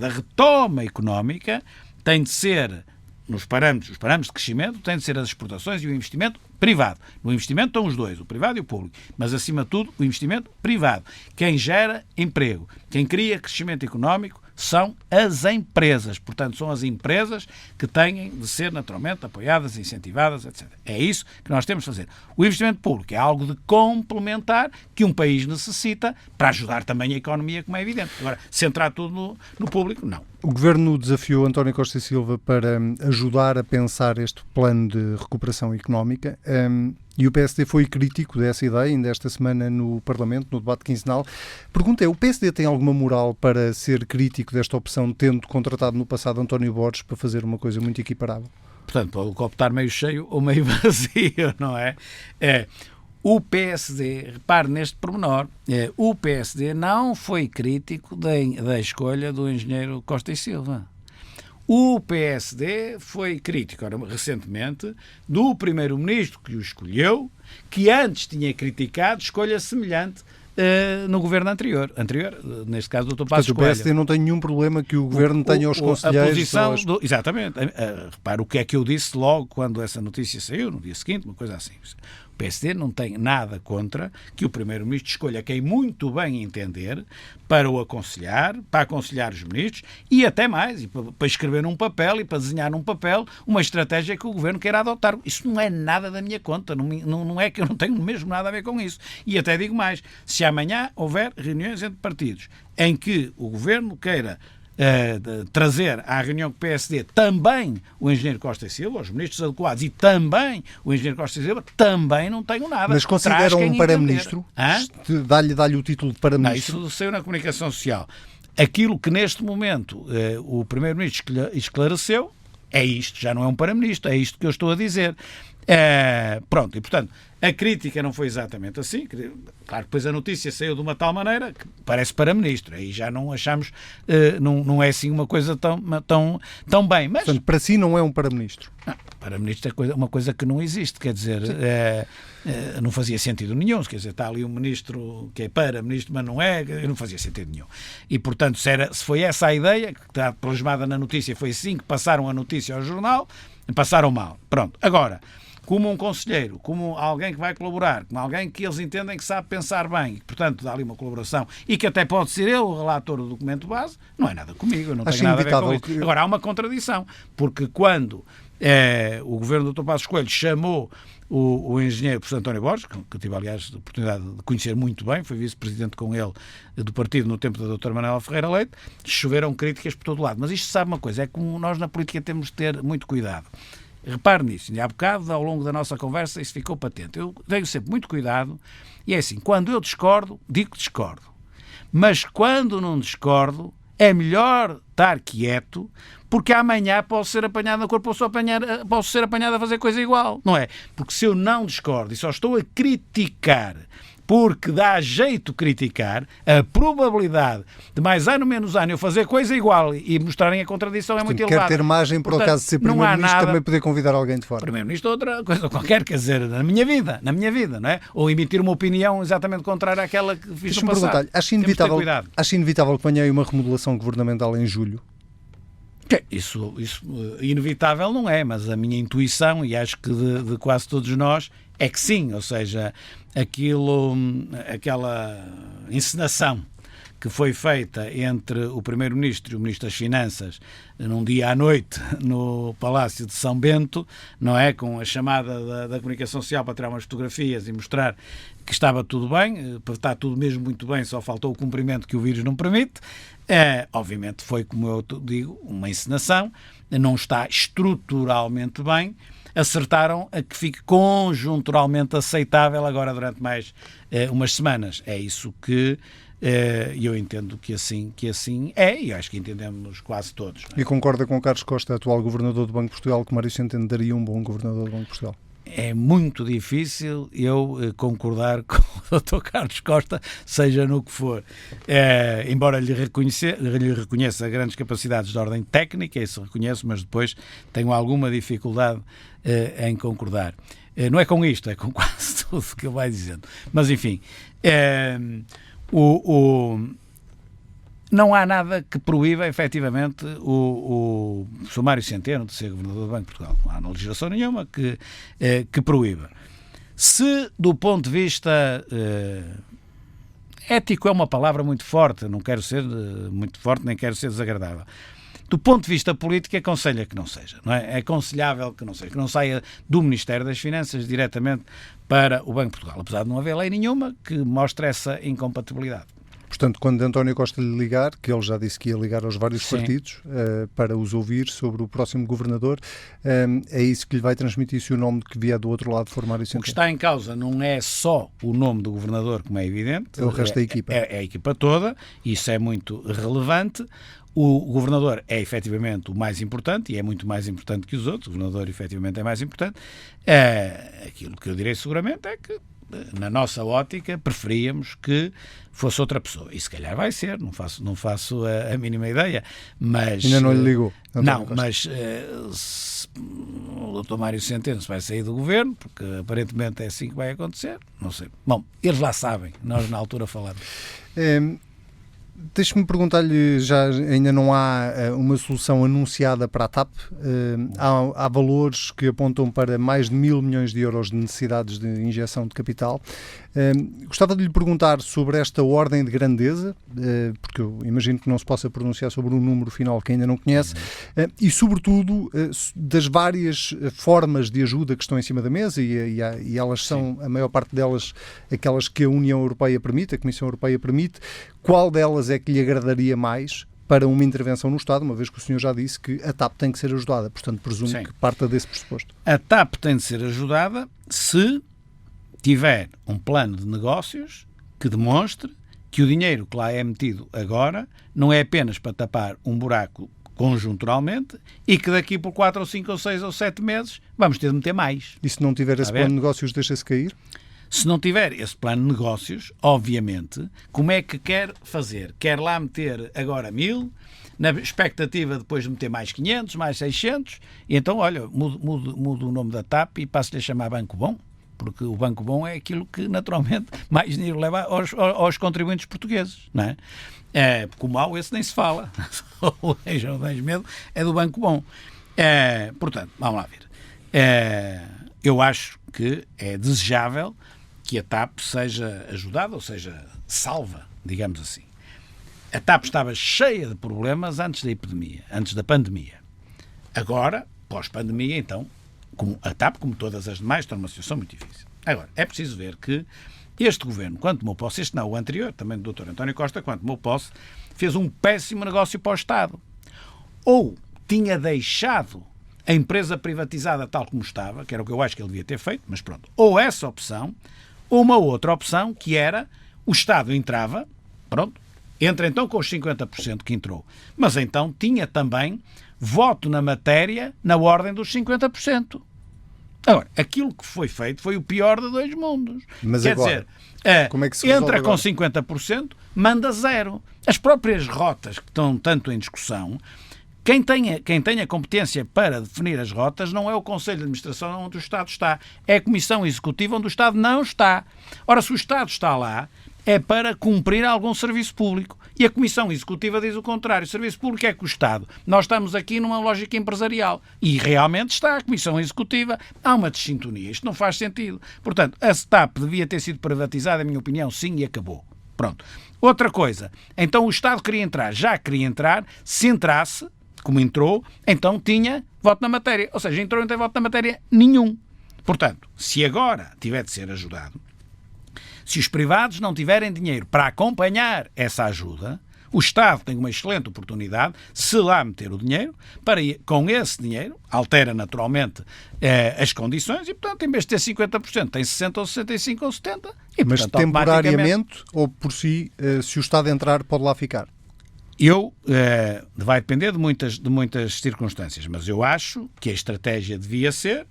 retoma económica tem de ser, os parâmetros de crescimento, têm de ser as exportações e o investimento privado. No investimento estão os dois, o privado e o público, mas acima de tudo o investimento privado. Quem gera emprego, quem cria crescimento económico, são as empresas. Portanto, são as empresas que têm de ser naturalmente apoiadas, incentivadas, etc. É isso que nós temos de fazer. O investimento público é algo de complementar que um país necessita para ajudar também a economia, como é evidente. Agora, centrar tudo no público, não. O Governo desafiou António Costa e Silva para ajudar a pensar este plano de recuperação económica e o PSD foi crítico dessa ideia, ainda esta semana no Parlamento, no debate quinzenal. Pergunta é, o PSD tem alguma moral para ser crítico desta opção, tendo contratado no passado António Borges para fazer uma coisa muito equiparável? Portanto, pode o copo estar meio cheio ou meio vazio, não é? O PSD, repare neste pormenor, o PSD não foi crítico da escolha do engenheiro Costa e Silva. O PSD foi crítico, recentemente, do primeiro-ministro que o escolheu, que antes tinha criticado escolha semelhante no governo anterior, neste caso do Dr. Passos Coelho. O PSD não tem nenhum problema que o governo tenha os conselheiros... A posição exatamente. Repare o que é que eu disse logo quando essa notícia saiu, no dia seguinte, uma coisa assim. O PSD não tem nada contra que o primeiro-ministro escolha quem muito bem entender para o aconselhar, para aconselhar os ministros e até mais, e para escrever num papel e para desenhar num papel uma estratégia que o governo queira adotar. Isso não é nada da minha conta, não é que eu não tenho mesmo nada a ver com isso. E até digo mais, se amanhã houver reuniões entre partidos em que o governo queira trazer à reunião com o PSD também o engenheiro Costa e Silva, os ministros adequados e também o engenheiro Costa e Silva, também não tenho nada. Mas consideram um para-ministro? Dá-lhe o título de para-ministro? Não, isso saiu na comunicação social. Aquilo que neste momento o primeiro-ministro esclareceu é isto, já não é um para-ministro, é isto que eu estou a dizer. Pronto, e portanto a crítica não foi exatamente assim. Claro que depois a notícia saiu de uma tal maneira que parece para-ministro, aí já não achamos, não é assim uma coisa tão bem. Mas, portanto, para si não é um para-ministro? Não, para-ministro é uma coisa que não existe, quer dizer, não fazia sentido nenhum, quer dizer, está ali um ministro que é para-ministro, mas não é, não fazia sentido nenhum. E portanto, se foi essa a ideia, que está plasmada na notícia, foi assim que passaram a notícia ao jornal, passaram mal. Pronto, agora... como um conselheiro, como alguém que vai colaborar, como alguém que eles entendem que sabe pensar bem e que, portanto, dá ali uma colaboração e que até pode ser ele o relator do documento base, não é nada comigo, eu não tenho nada a ver com isso. Agora, há uma contradição, porque quando o governo do Dr. Passos Coelho chamou o engenheiro professor António Borges, que tive, aliás, a oportunidade de conhecer muito bem, foi vice-presidente com ele do partido no tempo da doutora Manuela Ferreira Leite, choveram críticas por todo lado. Mas isto sabe uma coisa, é como nós na política temos de ter muito cuidado. Repare nisso, e há bocado, ao longo da nossa conversa, isso ficou patente. Eu tenho sempre muito cuidado, e é assim, quando eu discordo, digo que discordo. Mas quando não discordo, é melhor estar quieto, porque amanhã posso ser apanhado na cor, posso ser apanhado a fazer coisa igual, não é? Porque se eu não discordo e só estou a criticar porque dá jeito criticar, a probabilidade de mais ano menos ano eu fazer coisa igual e mostrarem a contradição é muito elevada. Quer ter margem para o caso de ser primeiro-ministro também poder convidar alguém de fora. Primeiro-ministro outra coisa qualquer, quer dizer, na minha vida, não é? Ou emitir uma opinião exatamente contrária àquela que fiz no passado. Acho inevitável que venha aí uma remodelação governamental em julho? Isso inevitável não é, mas a minha intuição, e acho que de quase todos nós, é que sim, ou seja, aquela encenação que foi feita entre o Primeiro-Ministro e o Ministro das Finanças num dia à noite no Palácio de São Bento, não é? Com a chamada da comunicação social para tirar umas fotografias e mostrar que estava tudo bem, está tudo mesmo muito bem, só faltou o cumprimento que o vírus não permite. Obviamente foi, como eu digo, uma encenação, não está estruturalmente bem. Acertaram a que fique conjunturalmente aceitável agora durante mais umas semanas. É isso que eu entendo que assim é, e acho que entendemos quase todos. Não é? E concorda com o Carlos Costa, atual governador do Banco de Portugal, que Mário Centeno daria um bom governador do Banco de Portugal? É muito difícil eu concordar com o Dr. Carlos Costa, seja no que for. Embora lhe reconheça grandes capacidades de ordem técnica, isso reconheço, mas depois tenho alguma dificuldade em concordar. Não é com isto, é com quase tudo que ele vai dizendo. Mas, enfim, não há nada que proíba, efetivamente, o professor Mário Centeno de ser governador do Banco de Portugal. Não há legislação nenhuma que proíba. Se, do ponto de vista ético é uma palavra muito forte, não quero ser muito forte, nem quero ser desagradável. Do ponto de vista político, aconselha que não seja, não é? É aconselhável que não seja, que não saia do Ministério das Finanças diretamente para o Banco de Portugal, apesar de não haver lei nenhuma que mostre essa incompatibilidade. Portanto, quando António Costa lhe ligar, que ele já disse que ia ligar aos vários Sim. partidos para os ouvir sobre o próximo governador, é isso que lhe vai transmitir se o nome que vier do outro lado for Mário Centeno? O que está em causa não é só o nome do governador, como é evidente. É o resto da equipa. É a equipa toda, isso é muito relevante. O governador é efetivamente o mais importante e é muito mais importante que os outros. O governador efetivamente é mais importante. Aquilo que eu direi seguramente é que, na nossa ótica, preferíamos que fosse outra pessoa. E se calhar vai ser, não faço a mínima ideia. Mas, ainda não lhe ligou? Não, mas o Dr. Mário Centeno vai sair do governo, porque aparentemente é assim que vai acontecer. Não sei. Bom, eles lá sabem, nós na altura falamos. Deixe-me perguntar-lhe, já ainda não há uma solução anunciada para a TAP. Há valores que apontam para mais de 1.000 milhões de euros de necessidades de injeção de capital. Gostava de lhe perguntar sobre esta ordem de grandeza, porque eu imagino que não se possa pronunciar sobre um número final que ainda não conhece, e sobretudo das várias formas de ajuda que estão em cima da mesa, e elas são, a maior parte delas, aquelas que a União Europeia permite, a Comissão Europeia permite. Qual delas é que lhe agradaria mais para uma intervenção no Estado, uma vez que o senhor já disse que a TAP tem que ser ajudada, portanto presumo Sim. que parta desse pressuposto. A TAP tem de ser ajudada se tiver um plano de negócios que demonstre que o dinheiro que lá é metido agora não é apenas para tapar um buraco conjunturalmente e que daqui por 4 ou 5 ou 6 ou 7 meses vamos ter de meter mais. E se não tiver esse plano de negócios, deixa-se cair? Se não tiver esse plano de negócios, obviamente, como é que quer fazer? Quer lá meter agora 1.000, na expectativa depois de meter mais 500, mais 600, e então, olha, mudo o nome da TAP e passo-lhe a chamar Banco Bom, porque o Banco Bom é aquilo que, naturalmente, mais dinheiro leva aos contribuintes portugueses, não é? Porque o mau, esse nem se fala. Não tens medo, é do Banco Bom. Portanto, vamos lá ver. Eu acho que é desejável que a TAP seja ajudada, ou seja, salva, digamos assim. A TAP estava cheia de problemas antes da epidemia, antes da pandemia. Agora, pós-pandemia, então, a TAP, como todas as demais, está numa situação muito difícil. Agora, é preciso ver que este governo, quando tomou posse, este não, o anterior, também do Dr. António Costa, quando tomou posse, fez um péssimo negócio para o Estado. Ou tinha deixado a empresa privatizada tal como estava, que era o que eu acho que ele devia ter feito, mas pronto. Ou essa opção, ou uma outra opção, que era o Estado entrava, pronto, entra então com os 50% que entrou, mas então tinha também voto na matéria na ordem dos 50%. Agora, aquilo que foi feito foi o pior de dois mundos. Mas quer agora, dizer, como é que se entra agora? com 50%, manda zero. As próprias rotas que estão tanto em discussão, quem tem a competência para definir as rotas não é o Conselho de Administração onde o Estado está, é a Comissão Executiva onde o Estado não está. Ora, se o Estado está lá, é para cumprir algum serviço público. E a Comissão Executiva diz o contrário. O serviço público é que o Estado. Nós estamos aqui numa lógica empresarial. E realmente está a Comissão Executiva. Há uma desintonia. Isto não faz sentido. Portanto, a TAP devia ter sido privatizada, na minha opinião, sim, e acabou. Pronto. Outra coisa. Então o Estado queria entrar. Já queria entrar. Se entrasse, como entrou, então tinha voto na matéria. Ou seja, entrou e não tem voto na matéria nenhum. Portanto, se agora tiver de ser ajudado, se os privados não tiverem dinheiro para acompanhar essa ajuda, o Estado tem uma excelente oportunidade, se lá meter o dinheiro, para com esse dinheiro, altera naturalmente as condições e, portanto, em vez de ter 50%, tem 60% ou 65% ou 70%. E, mas portanto, temporariamente ou por si, se o Estado entrar, pode lá ficar? Vai depender de muitas circunstâncias, mas eu acho que a estratégia devia ser,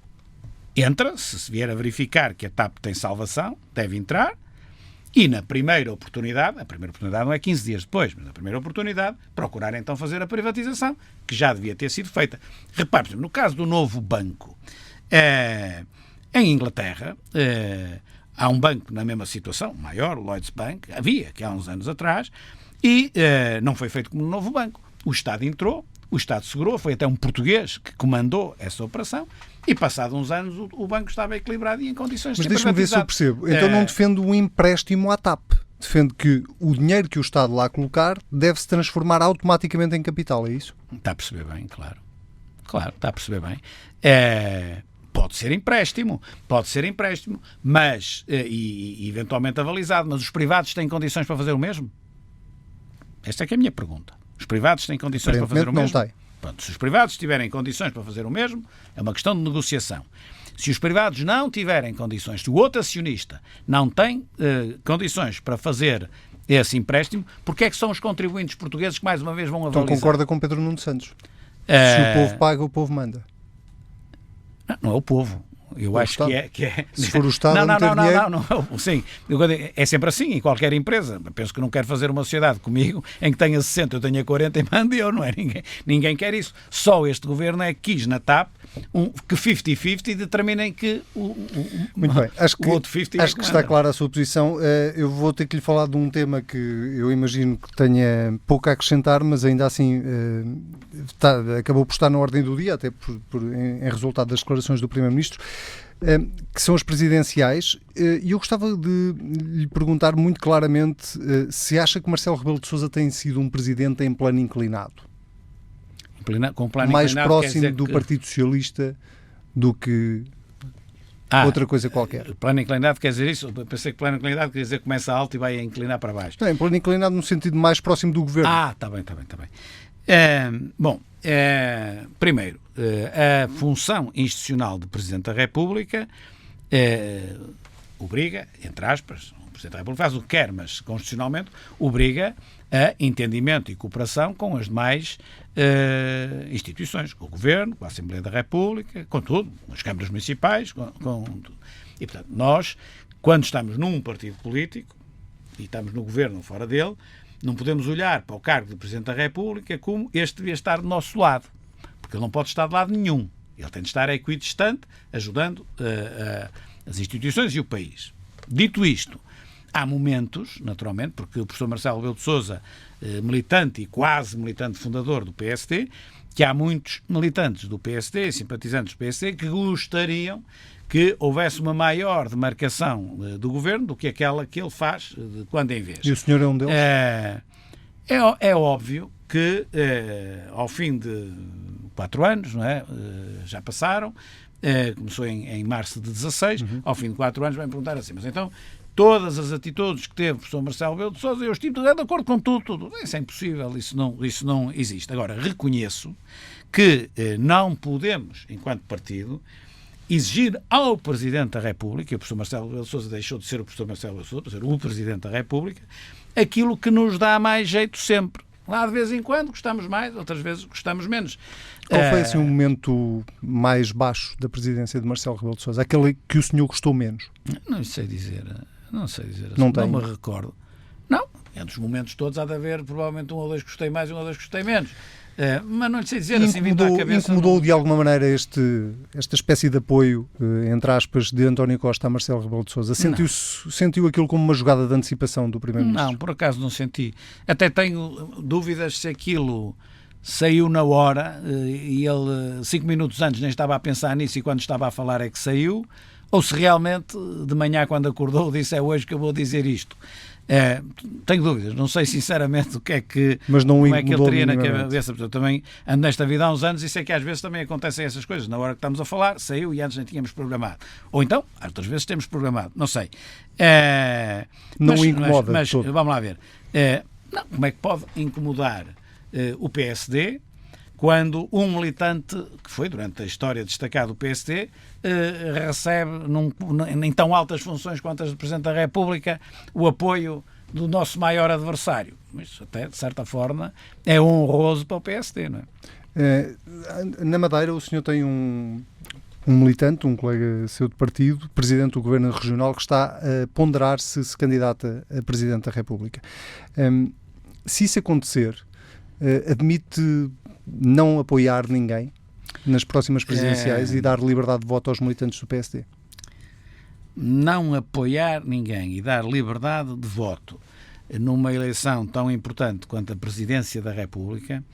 entra, se vier a verificar que a TAP tem salvação, deve entrar, e na primeira oportunidade, a primeira oportunidade não é 15 dias depois, mas na primeira oportunidade, procurar então fazer a privatização, que já devia ter sido feita. Repare, por exemplo, no caso do novo banco, em Inglaterra, há um banco na mesma situação, maior, o Lloyds Bank, havia, que há uns anos atrás, e não foi feito como um novo banco. O Estado entrou, o Estado segurou, foi até um português que comandou essa operação, e passados uns anos o banco estava equilibrado e em condições de ser privatizado. Mas deixa-me ver se eu percebo. Então não defendo um empréstimo à TAP. defende que o dinheiro que o Estado lá colocar deve-se transformar automaticamente em capital, é isso? Está a perceber bem, claro. Claro, está a perceber bem. Pode ser empréstimo, mas, e eventualmente avalizado, mas os privados têm condições para fazer o mesmo? Esta é que é a minha pergunta. Os privados têm condições para fazer o mesmo? Não tem. Pronto, se os privados tiverem condições para fazer o mesmo, é uma questão de negociação. Se os privados não tiverem condições, se o outro acionista não tem condições para fazer esse empréstimo, porque é que são os contribuintes portugueses que mais uma vez vão avalizar? Então concorda com Pedro Nuno Santos? Se o povo paga, o povo manda. Não é o povo. Eu acho que é. Se for o Estado a meter dinheiro... Não. Sim, é sempre assim em qualquer empresa. Eu penso que não quero fazer uma sociedade comigo em que tenha 60, eu tenha 40 e mande eu, não é? Ninguém quer isso. Só este governo é que quis na TAP que 50-50 determinem que Muito bem. Acho o outro 50 acho que está clara a sua posição. Eu vou ter que lhe falar de um tema que eu imagino que tenha pouco a acrescentar, mas ainda assim acabou por estar na ordem do dia, até em resultado das declarações do Primeiro-Ministro, que são as presidenciais, e eu gostava de lhe perguntar muito claramente se acha que Marcelo Rebelo de Sousa tem sido um presidente em plano inclinado. Com plano mais inclinado, próximo do Partido Socialista do que outra coisa qualquer. Plano inclinado quer dizer isso? Eu pensei que plano inclinado quer dizer que começa alto e vai a inclinar para baixo. Não, em plano inclinado no sentido mais próximo do governo. Está bem. Primeiro, a função institucional de Presidente da República obriga, entre aspas, o Presidente da República faz o que quer, mas constitucionalmente obriga a entendimento e cooperação com as demais instituições, com o Governo, com a Assembleia da República, com tudo, com as câmaras municipais, com tudo. E, portanto, nós, quando estamos num partido político, e estamos no Governo ou fora dele, não podemos olhar para o cargo de Presidente da República como este devia estar do nosso lado, porque ele não pode estar de lado nenhum. Ele tem de estar equidistante, ajudando as instituições e o país. Dito isto, há momentos, naturalmente, porque o professor Marcelo Rebelo de Sousa, militante e quase militante fundador do PSD, que há muitos militantes do PSD, simpatizantes do PSD, que gostariam que houvesse uma maior demarcação do governo do que aquela que ele faz de quando em vez. E o senhor é um deles? É óbvio que ao fim de 4 anos, não é? Já passaram, começou em março de 16, ao fim de 4 anos vai-me perguntar assim, mas então todas as atitudes que teve o professor Marcelo Rebelo de Sousa, eu estive de acordo com tudo. Isso é impossível, isso não existe. Agora, reconheço que não podemos, enquanto partido, exigir ao Presidente da República, e o professor Marcelo Rebelo de Sousa deixou de ser o professor Marcelo Rebelo de Sousa, para ser o Presidente da República, aquilo que nos dá mais jeito sempre. Lá de vez em quando gostamos mais, outras vezes gostamos menos. Qual foi assim o momento mais baixo da presidência de Marcelo Rebelo de Sousa? Aquele que o senhor gostou menos? Não sei dizer assim. Não me recordo. Não, entre os momentos todos há de haver provavelmente 1 ou 2 que gostei mais e 1 ou 2 que gostei menos. Mas não lhe sei dizer assim, vindo à cabeça. Incomodou de alguma maneira esta espécie de apoio, entre aspas, de António Costa a Marcelo Rebelo de Sousa? Sentiu aquilo como uma jogada de antecipação do Primeiro-Ministro? Não, por acaso não senti. Até tenho dúvidas se aquilo saiu na hora e ele 5 minutos antes nem estava a pensar nisso e quando estava a falar é que saiu, ou se realmente de manhã quando acordou disse é hoje que eu vou dizer isto. Tenho dúvidas, não sei sinceramente o que é que, como é que ele teria na cabeça. Eu também ando nesta vida há uns anos e sei que às vezes também acontecem essas coisas. Na hora que estamos a falar, saiu e antes nem tínhamos programado. Ou então, outras vezes temos programado, não sei. Não incomoda. Mas vamos lá ver. Como é que pode incomodar o PSD quando um militante, que foi durante a história destacado do PSD, recebe em tão altas funções quanto as do Presidente da República o apoio do nosso maior adversário. Isso até, de certa forma, é honroso para o PSD, não é? Na Madeira o senhor tem um militante, um colega seu de partido, presidente do Governo Regional, que está a ponderar se candidata a Presidente da República. Se isso acontecer, admite não apoiar ninguém nas próximas presidenciais e dar liberdade de voto aos militantes do PSD? Não apoiar ninguém e dar liberdade de voto numa eleição tão importante quanto a Presidência da República,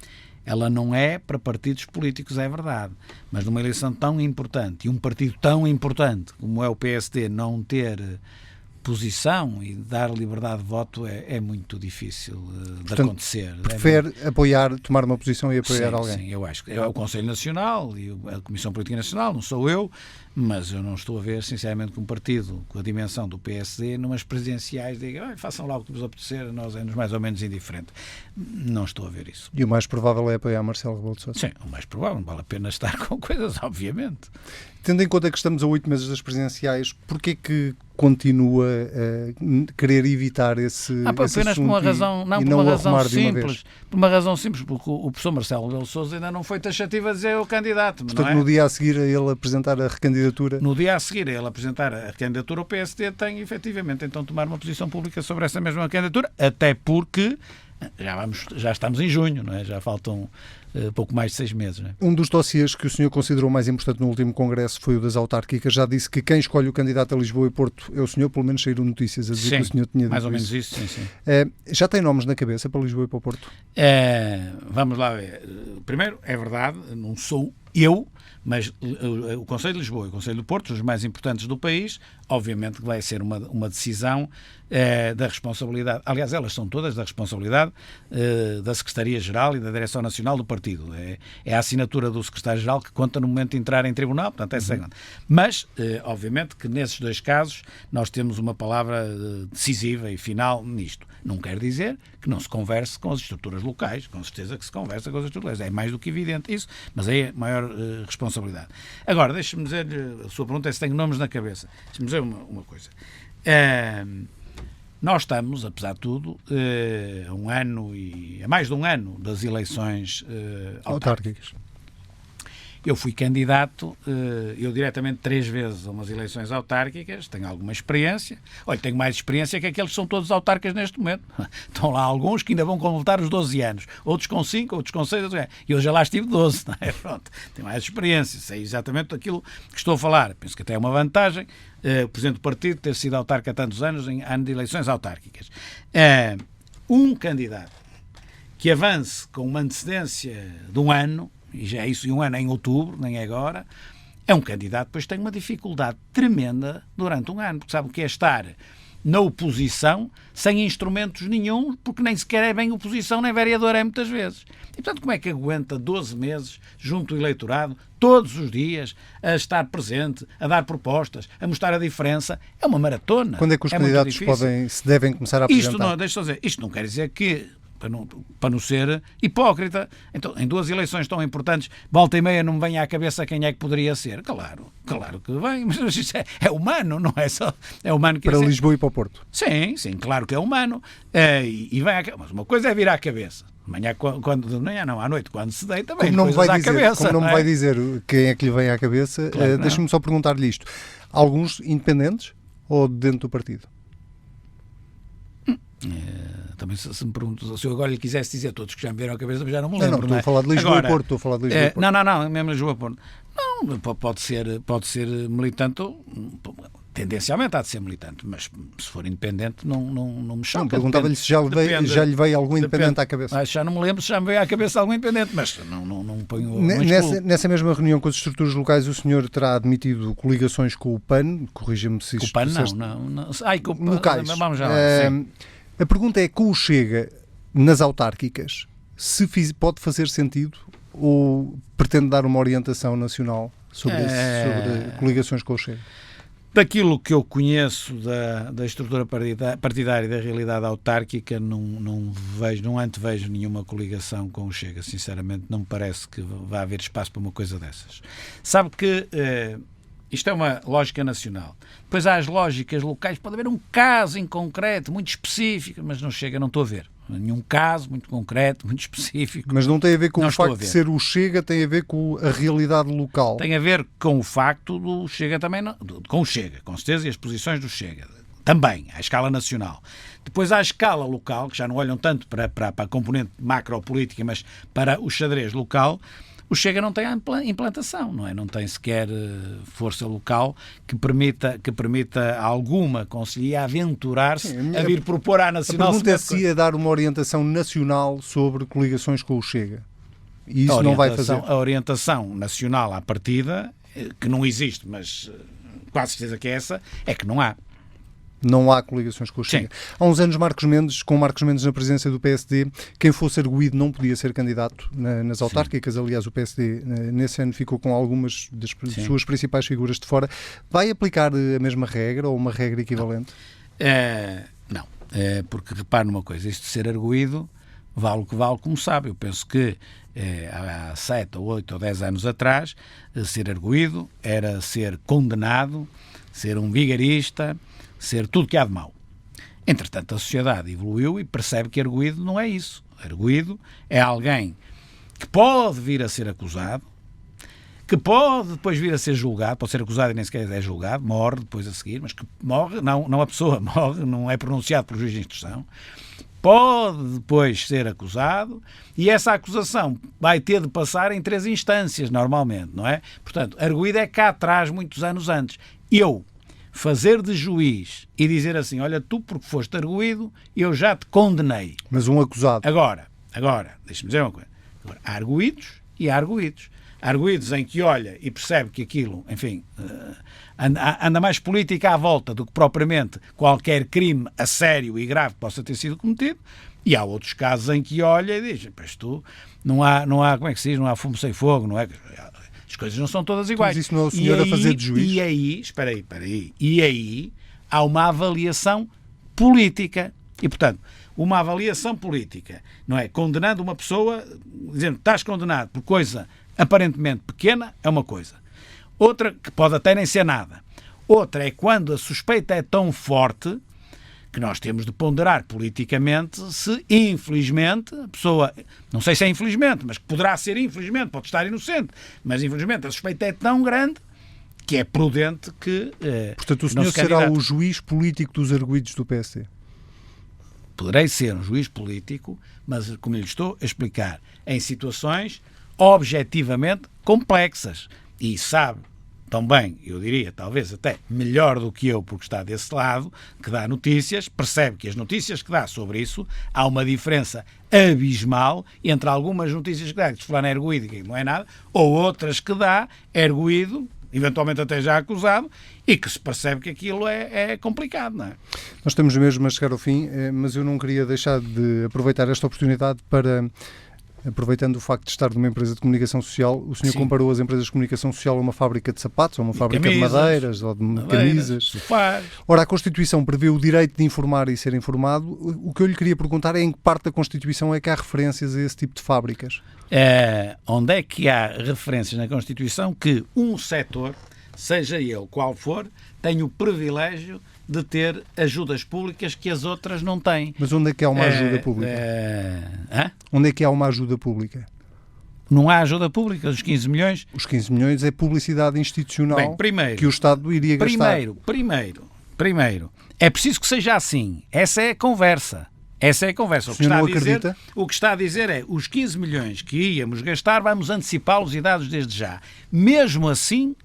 ela não é para partidos políticos, é verdade, mas numa eleição tão importante e um partido tão importante como é o PSD não ter posição e dar liberdade de voto é muito difícil de acontecer. Prefere apoiar, tomar uma posição e apoiar alguém? Sim, eu acho que é o Conselho Nacional e a Comissão Política Nacional, não sou eu, mas eu não estou a ver, sinceramente, que um partido com a dimensão do PSD, numas presidenciais, diga, façam lá o que vos apetecer, nós é-nos mais ou menos indiferente. Não estou a ver isso. E o mais provável é apoiar Marcelo Rebelo de Sousa? Sim, o mais provável, não vale a pena estar com coisas, obviamente. Tendo em conta que estamos a 8 meses das presidenciais, porquê que continua a querer evitar esse apenas por uma razão, por uma razão simples, porque o professor Marcelo Rebelo de Sousa ainda não foi taxativo a dizer o candidato. Portanto, não é? No dia a seguir a ele apresentar a recandidatura... No dia a seguir a ele apresentar a recandidatura, o PSD tem efetivamente então tomar uma posição pública sobre essa mesma candidatura, até porque já estamos em junho, não é? Já faltam pouco mais de 6 meses. Não é? Um dos dossiês que o senhor considerou mais importante no último congresso foi o das autárquicas. Já disse que quem escolhe o candidato a Lisboa e Porto é o senhor, pelo menos saíram notícias a dizer que o senhor tinha dito mais ou menos isso. Sim. Já tem nomes na cabeça para Lisboa e para o Porto? Vamos lá ver. Primeiro, é verdade, não sou eu, mas o Conselho de Lisboa e o Conselho do Porto, os mais importantes do país, obviamente que vai ser uma decisão da responsabilidade. Aliás, elas são todas da responsabilidade da Secretaria-Geral e da Direção Nacional do Partido. É a assinatura do Secretário-Geral que conta no momento de entrar em tribunal, portanto é segunda. Mas, obviamente, que nesses dois casos nós temos uma palavra decisiva e final nisto. Não quer dizer que não se converse com as estruturas locais, com certeza que se conversa com as estruturas locais. É mais do que evidente isso, mas aí é a maior responsabilidade. Agora, deixe-me dizer-lhe, a sua pergunta é se tenho nomes na cabeça. Deixe-me dizer uma coisa. Nós estamos, apesar de tudo, a mais de um ano das eleições autárquicas. Eu fui candidato, eu diretamente 3 vezes a umas eleições autárquicas, tenho alguma experiência. Olha, tenho mais experiência que aqueles que são todos autarcas neste momento. Estão lá alguns que ainda vão completar os 12 anos, outros com 5, outros com 6, e eu já lá estive 12, não é? Pronto, tenho mais experiência, sei exatamente aquilo que estou a falar. Penso que até é uma vantagem o Presidente do Partido ter sido autarca há tantos anos em ano de eleições autárquicas. Um candidato que avance com uma antecedência de um ano, e já é isso, e um ano é em outubro, nem é agora, é um candidato que depois tem uma dificuldade tremenda durante um ano, porque sabe o que é estar na oposição sem instrumentos nenhum, porque nem sequer é bem oposição, nem vereador é muitas vezes. E, portanto, como é que aguenta 12 meses junto ao eleitorado, todos os dias, a estar presente, a dar propostas, a mostrar a diferença? É uma maratona. Quando é que os candidatos se devem começar a apresentar? Isto não quer dizer que, para não ser hipócrita, então, em 2 eleições tão importantes, volta e meia não me vem à cabeça quem é que poderia ser. Claro que vem, mas isso é humano, não é só... É humano que para Lisboa e para o Porto? Sim, claro que é humano. E vem mas uma coisa é vir à cabeça. À noite, quando se deita, vem coisas à cabeça. Como não me vai dizer quem é que lhe vem à cabeça, claro deixa-me só perguntar-lhe isto. Alguns independentes ou dentro do partido? Também se me pergunto, se eu agora lhe quisesse dizer todos que já me vieram à cabeça, já não me lembro. Não, estou a falar de Lisboa e Porto. Não, mesmo Lisboa e Porto. Não, pode ser militante, tendencialmente há de ser militante, mas se for independente não me choca. Não, perguntava-lhe se já lhe veio algum independente à cabeça. Já não me lembro se já me veio à cabeça algum independente, mas não ponho... Nessa mesma reunião com as estruturas locais, o senhor terá admitido coligações com o PAN, corrija-me se isto... Com o PAN não. Com o PAN, locais. Vamos já A pergunta é, com o Chega nas autárquicas, se pode fazer sentido ou pretende dar uma orientação nacional sobre coligações com o Chega? Daquilo que eu conheço da estrutura partidária e da realidade autárquica, não antevejo nenhuma coligação com o Chega. Sinceramente, não me parece que vá haver espaço para uma coisa dessas. Sabe que... isto é uma lógica nacional. Depois há as lógicas locais. Pode haver um caso em concreto, muito específico, mas não Chega, não estou a ver. Nenhum caso muito concreto, muito específico. Mas não tem a ver com o facto de ser o Chega, tem a ver com a realidade local. Tem a ver com o facto do Chega também, com o Chega, com certeza, e as posições do Chega. Também, à escala nacional. Depois há a escala local, que já não olham tanto para a componente macropolítica, mas para o xadrez local. O Chega não tem a implantação, não é? Não tem sequer força local que permita a alguma conselhia aventurar-se a vir propor à Nacional... A pergunta é se ia dar uma orientação nacional sobre coligações com o Chega. E isso não vai fazer. A orientação nacional à partida, que não existe, mas quase certeza que é essa, é que não há. Não há coligações com o Chega. Sim. Há uns anos, com Marcos Mendes na presidência do PSD, quem fosse arguido não podia ser candidato nas autárquicas. Sim. Aliás, o PSD nesse ano ficou com algumas das suas principais figuras de fora. Vai aplicar a mesma regra ou uma regra equivalente? Não. Porque repare numa coisa, isto de ser arguido vale o que vale, como sabe. Eu penso que há 7 ou 8 ou 10 anos atrás, ser arguido era ser condenado, ser um vigarista, ser tudo que há de mau. Entretanto, a sociedade evoluiu e percebe que arguido não é isso. Arguido é alguém que pode vir a ser acusado, que pode depois vir a ser julgado, pode ser acusado e nem sequer é julgado, morre depois a seguir, mas que morre, não a pessoa morre, não é pronunciado por juiz de instrução, pode depois ser acusado e essa acusação vai ter de passar em 3 instâncias, normalmente, não é? Portanto, arguido é cá atrás, muitos anos antes. Eu fazer de juiz e dizer assim, olha, tu porque foste arguido, eu já te condenei. Mas um acusado. Agora, deixa-me dizer uma coisa. Agora, há arguidos e há arguidos. Há arguidos em que olha e percebe que aquilo, enfim, anda mais política à volta do que propriamente qualquer crime a sério e grave que possa ter sido cometido. E há outros casos em que olha e diz, pois tu, não há, como é que se diz, não há fumo sem fogo, não é? As coisas não são todas iguais. Mas isso não é o senhor a fazer de juiz? E aí, espera aí, e aí há uma avaliação política. E, portanto, uma avaliação política, não é? Condenando uma pessoa, dizendo estás condenado por coisa aparentemente pequena, é uma coisa. Outra, que pode até nem ser nada. Outra é quando a suspeita é tão forte que nós temos de ponderar politicamente se, infelizmente, a pessoa, não sei se é infelizmente, mas poderá ser infelizmente, pode estar inocente, mas infelizmente a suspeita é tão grande que é prudente que portanto, o senhor será o juiz político dos arguidos do PSD? Poderei ser um juiz político, mas, como lhe estou a explicar, em situações objetivamente complexas. E sabe também, eu diria, talvez até melhor do que eu, porque está desse lado, que dá notícias, percebe que as notícias que dá sobre isso, há uma diferença abismal entre algumas notícias que dá, que fulano é arguído e que não é nada, ou outras que dá, é arguído, eventualmente até já acusado, e que se percebe que aquilo é complicado, não é? Nós estamos mesmo a chegar ao fim, mas eu não queria deixar de aproveitar esta oportunidade para, aproveitando o facto de estar numa empresa de comunicação social, o senhor comparou as empresas de comunicação social a uma fábrica de sapatos, ou uma fábrica de madeiras, ou de camisas. Sofás. Ora, a Constituição prevê o direito de informar e ser informado. O que eu lhe queria perguntar é em que parte da Constituição é que há referências a esse tipo de fábricas? Onde é que há referências na Constituição que um setor, seja ele qual for, tem o privilégio de ter ajudas públicas que as outras não têm? Mas onde é que há uma ajuda pública? Onde é que há uma ajuda pública? Não há ajuda pública, os 15 milhões? Os 15 milhões é publicidade institucional. Bem, primeiro, que o Estado iria gastar. Primeiro, é preciso que seja assim. Essa é a conversa. Essa é a conversa. O senhor não acredita? O que está a dizer é os 15 milhões que íamos gastar, vamos antecipá-los e dá-los desde já. Mesmo assim,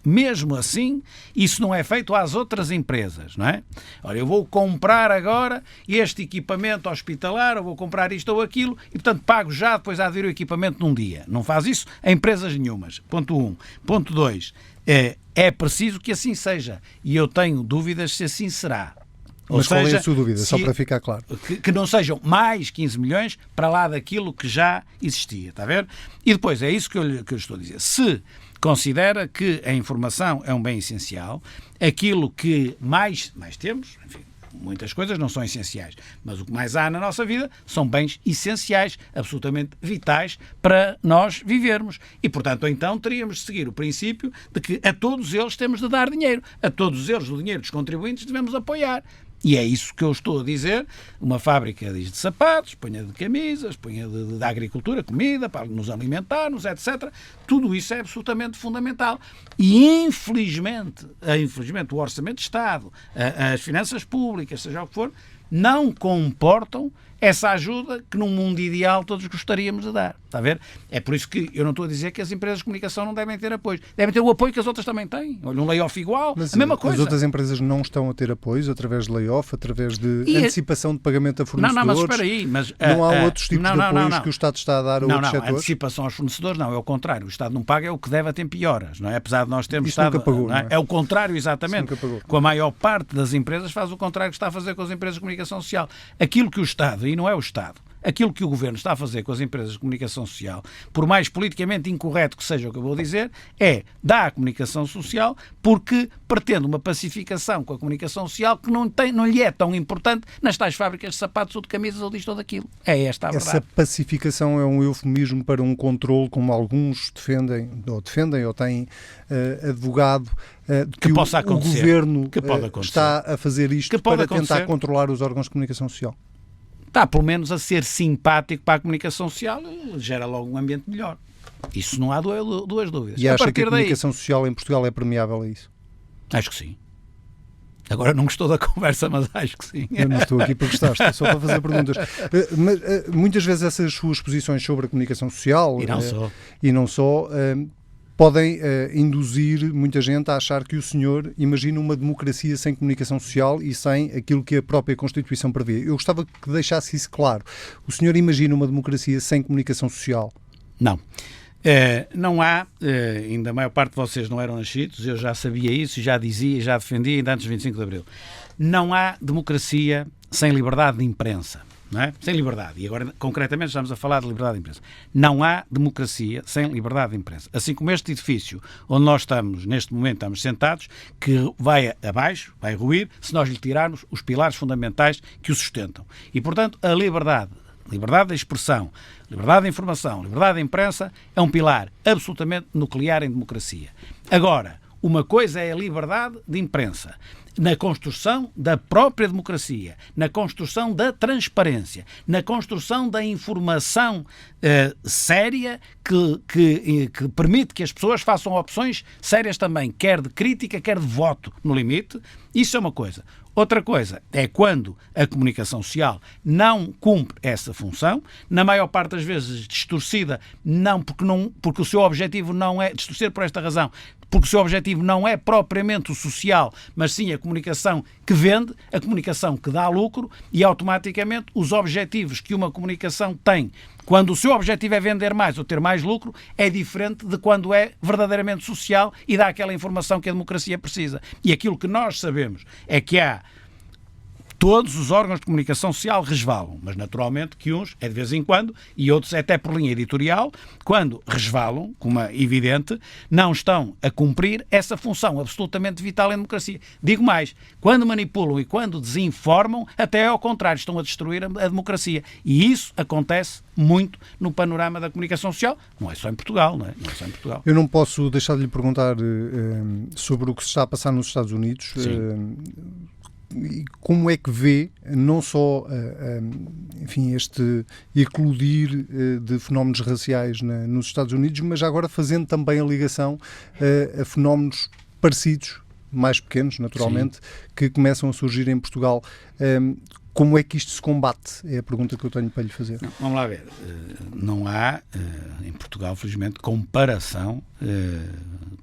isso não é feito às outras empresas, não é? Ora, eu vou comprar agora este equipamento hospitalar, ou vou comprar isto ou aquilo, e portanto pago já, depois há de vir o equipamento num dia. Não faz isso em empresas nenhumas. Ponto 1. Ponto 2. É preciso que assim seja. E eu tenho dúvidas se assim será. Mas qual é a sua dúvida, só para ficar claro? Que não sejam mais 15 milhões para lá daquilo que já existia, está a ver? E depois, é isso que eu estou a dizer. Se considera que a informação é um bem essencial, aquilo que mais temos, enfim, muitas coisas não são essenciais, mas o que mais há na nossa vida são bens essenciais, absolutamente vitais para nós vivermos. E, portanto, então teríamos de seguir o princípio de que a todos eles temos de dar dinheiro. A todos eles, o dinheiro dos contribuintes, devemos apoiar. E é isso que eu estou a dizer. Uma fábrica diz de sapatos, ponha de camisas, ponha de agricultura, comida, para nos alimentarmos, etc. Tudo isso é absolutamente fundamental. E, infelizmente, o Orçamento de Estado, as finanças públicas, seja o que for, não comportam essa ajuda que num mundo ideal todos gostaríamos de dar. está a ver? É por isso que eu não estou a dizer que as empresas de comunicação não devem ter apoio. Devem ter o apoio que as outras também têm. Olha, um layoff igual, mas a mesma coisa. As outras empresas não estão a ter apoios através de layoff, através de antecipação de pagamento a fornecedores? Não, mas espera aí. Não há outros tipos de apoios que o Estado está a dar a outros setores? Não, antecipação aos fornecedores não, é o contrário. O Estado não paga, é o que deve a tempo e horas, não é? Apesar de nós termos Isso Estado... nunca pagou, não é? É o contrário, exatamente. Com a maior parte das empresas faz o contrário que está a fazer com as empresas de comunicação social. Aquilo que o Estado, e não é o Estado, aquilo que o Governo está a fazer com as empresas de comunicação social, por mais politicamente incorreto que seja o que eu vou dizer, é dar à comunicação social porque pretende uma pacificação com a comunicação social que não lhe é tão importante nas tais fábricas de sapatos ou de camisas ou disto ou daquilo. É esta a verdade. Essa pacificação é um eufemismo para um controle, como alguns defendem ou têm advogado, que possa acontecer, o Governo que pode acontecer, está a fazer isto para tentar controlar os órgãos de comunicação social. Está, pelo menos, a ser simpático para a comunicação social, gera logo um ambiente melhor. Isso não há duas dúvidas. E acha que a comunicação social em Portugal é permeável a isso? Acho que sim. Agora não gostou da conversa, mas acho que sim. Eu não estou aqui para gostar, estou só para fazer perguntas. Mas muitas vezes essas suas posições sobre a comunicação social e não só podem induzir muita gente a achar que o senhor imagina uma democracia sem comunicação social e sem aquilo que a própria Constituição prevê. Eu gostava que deixasse isso claro. O senhor imagina uma democracia sem comunicação social? Não. Não há, ainda a maior parte de vocês não eram nascidos, eu já sabia isso, já dizia, já defendia ainda antes de 25 de Abril. Não há democracia sem liberdade de imprensa. Não é? Sem liberdade. E agora, concretamente, estamos a falar de liberdade de imprensa. Não há democracia sem liberdade de imprensa. Assim como este edifício onde nós estamos, neste momento, estamos sentados, que vai abaixo, vai ruir, se nós lhe tirarmos os pilares fundamentais que o sustentam. E, portanto, a liberdade de expressão, liberdade de informação, liberdade de imprensa, é um pilar absolutamente nuclear em democracia. Agora, uma coisa é a liberdade de imprensa na construção da própria democracia, na construção da transparência, na construção da informação séria que permite que as pessoas façam opções sérias também, quer de crítica, quer de voto, no limite. Isso é uma coisa. Outra coisa é quando a comunicação social não cumpre essa função, na maior parte das vezes distorcida, porque o seu objetivo não é distorcer por esta razão, porque o seu objetivo não é propriamente o social, mas sim a comunicação que vende, a comunicação que dá lucro e automaticamente os objetivos que uma comunicação tem, quando o seu objetivo é vender mais ou ter mais lucro, é diferente de quando é verdadeiramente social e dá aquela informação que a democracia precisa. E aquilo que nós sabemos é que há todos os órgãos de comunicação social resvalam, mas naturalmente que uns é de vez em quando e outros é até por linha editorial, quando resvalam, como é evidente, não estão a cumprir essa função absolutamente vital em democracia. Digo mais, quando manipulam e quando desinformam, até ao contrário, estão a destruir a democracia. E isso acontece muito no panorama da comunicação social, não é só em Portugal, não é? Não é só em Portugal. Eu não posso deixar de lhe perguntar sobre o que se está a passar nos Estados Unidos. E como é que vê não só este eclodir de fenómenos raciais nos Estados Unidos, mas agora fazendo também a ligação a fenómenos parecidos, mais pequenos naturalmente, que começam a surgir em Portugal. Como é que isto se combate? É a pergunta que eu tenho para lhe fazer. Vamos lá ver. Não há, em Portugal, felizmente, comparação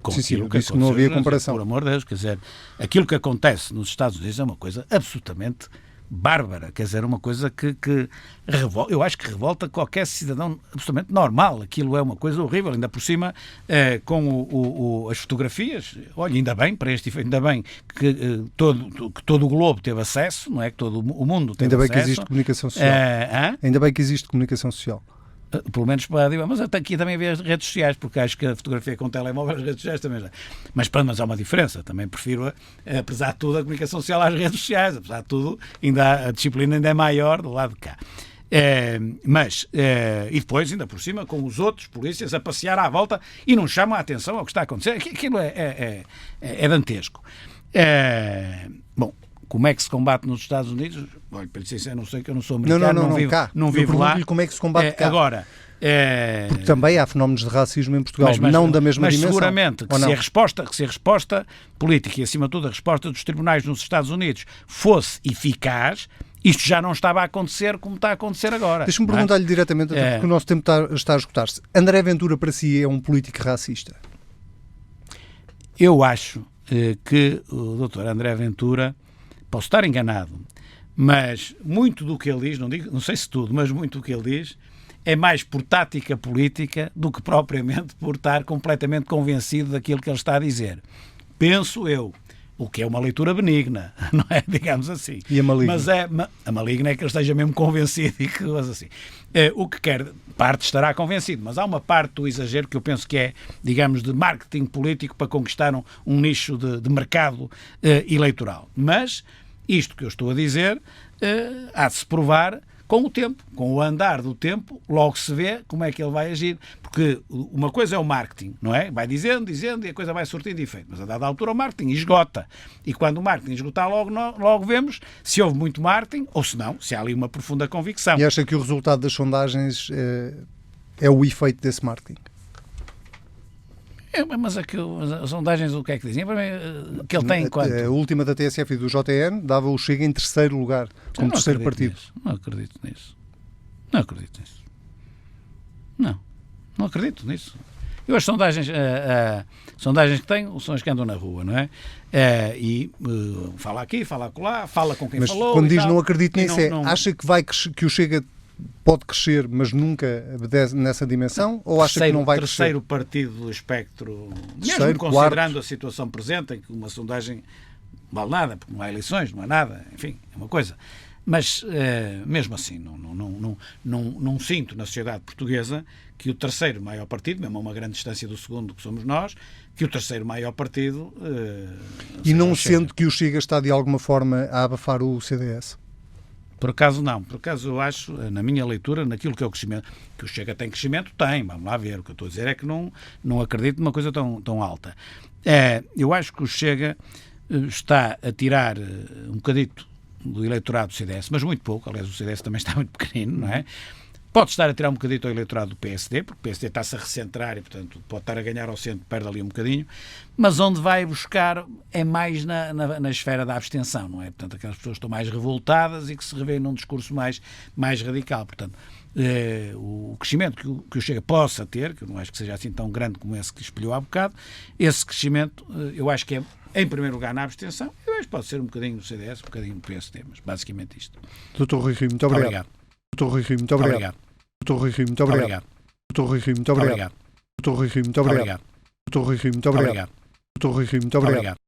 com aquilo que aconteceu. Que não havia comparação. Por amor de Deus, quer dizer, aquilo que acontece nos Estados Unidos é uma coisa absolutamente bárbara, quer dizer, uma coisa que revolta, eu acho que revolta qualquer cidadão absolutamente normal. Aquilo é uma coisa horrível, ainda por cima com as fotografias. Olha, ainda bem, para este efeito, ainda bem que todo o globo teve acesso, não é? Que todo o mundo teve acesso. Ainda bem que existe comunicação social. Ainda bem que existe comunicação social. Pelo menos para... Mas até aqui também havia as redes sociais, porque acho que a fotografia com telemóvel, as redes sociais também já. Mas há uma diferença. Também prefiro, apesar de tudo, a comunicação social às redes sociais. Apesar de tudo, a disciplina ainda é maior do lado de cá. E depois, ainda por cima, com os outros polícias a passear à volta e não chamam a atenção ao que está a acontecer. Aquilo é dantesco. Bom, como é que se combate nos Estados Unidos? Olha, para dizer sincero, não sei, que eu não sou americano, não vivo lá. Como é que se combate cá? Agora, porque também há fenómenos de racismo em Portugal, não da mesma dimensão. Mas seguramente que se a resposta política e, acima de tudo, a resposta dos tribunais nos Estados Unidos fosse eficaz, Isto já não estava a acontecer como está a acontecer agora. Deixa-me perguntar-lhe diretamente, até porque o nosso tempo está a esgotar-se. André Ventura, para si, é um político racista? Eu acho que o Dr. André Ventura, posso estar enganado, mas muito do que ele diz, não sei se tudo, mas muito do que ele diz, é mais por tática política do que propriamente por estar completamente convencido daquilo que ele está a dizer. Penso eu. O que é uma leitura benigna, não é? Digamos assim. E a maligna? Mas a maligna é que ele esteja mesmo convencido e que assim. O que quer, parte estará convencido, mas há uma parte do exagero que eu penso que é, digamos, de marketing político para conquistar um nicho de mercado eleitoral. Mas isto que eu estou a dizer há de se provar com o tempo, com o andar do tempo, logo se vê como é que ele vai agir. Porque uma coisa é o marketing, não é? Vai dizendo e a coisa vai surtindo efeito. Mas a dada altura o marketing esgota. E quando o marketing esgotar, logo vemos se houve muito marketing ou se não, se há ali uma profunda convicção. E acha que o resultado das sondagens é o efeito desse marketing? Mas as sondagens o que é que dizem? Que ele tem quanto? A última da TSF e do JN dava o Chega em terceiro lugar, como terceiro partido. Não acredito nisso. Não acredito nisso. Eu as sondagens que tenho são as que andam na rua, não é? Fala aqui, fala acolá, fala com quem mas falou. Mas quando diz não acredito nisso, acha que o Chega pode crescer, mas nunca nessa dimensão? Ou acha que não vai crescer? Terceiro partido do espectro, mesmo considerando a situação presente, em que uma sondagem não vale nada, porque não há eleições, não há nada, enfim, é uma coisa. Mas, mesmo assim, não sinto na sociedade portuguesa que o terceiro maior partido, mesmo a uma grande distância do segundo, que somos nós, que o terceiro maior partido... E não sente que o Chega está, de alguma forma, a abafar o CDS? Por acaso não. Por acaso eu acho, na minha leitura, naquilo que é o crescimento, que o Chega tem crescimento, tem. Vamos lá ver. O que eu estou a dizer é que não acredito numa coisa tão alta. Eu acho que o Chega está a tirar um bocadito do eleitorado do CDS, mas muito pouco. Aliás, o CDS também está muito pequenino, não é? Pode estar a tirar um bocadito ao eleitorado do PSD, porque o PSD está-se a recentrar e, portanto, pode estar a ganhar ao centro, perde ali um bocadinho, mas onde vai buscar é mais na esfera da abstenção, não é? Portanto, aquelas pessoas que estão mais revoltadas e que se revêem num discurso mais radical. Portanto, o crescimento que o Chega possa ter, que eu não acho que seja assim tão grande como esse que espelhou há bocado, esse crescimento eu acho que é, em primeiro lugar, na abstenção, eu acho que pode ser um bocadinho do CDS, um bocadinho do PSD, mas basicamente isto. Dr. Rui Rio, muito obrigado. Dr. Rui Rio, muito obrigado. Dr. Rui Rio, muito obrigado. Dr. Rui Rio, muito obrigado. Dr. Rui Rio, muito obrigado. Dr. Rui Rio, muito obrigado. Dr. Rui Rio, muito obrigado.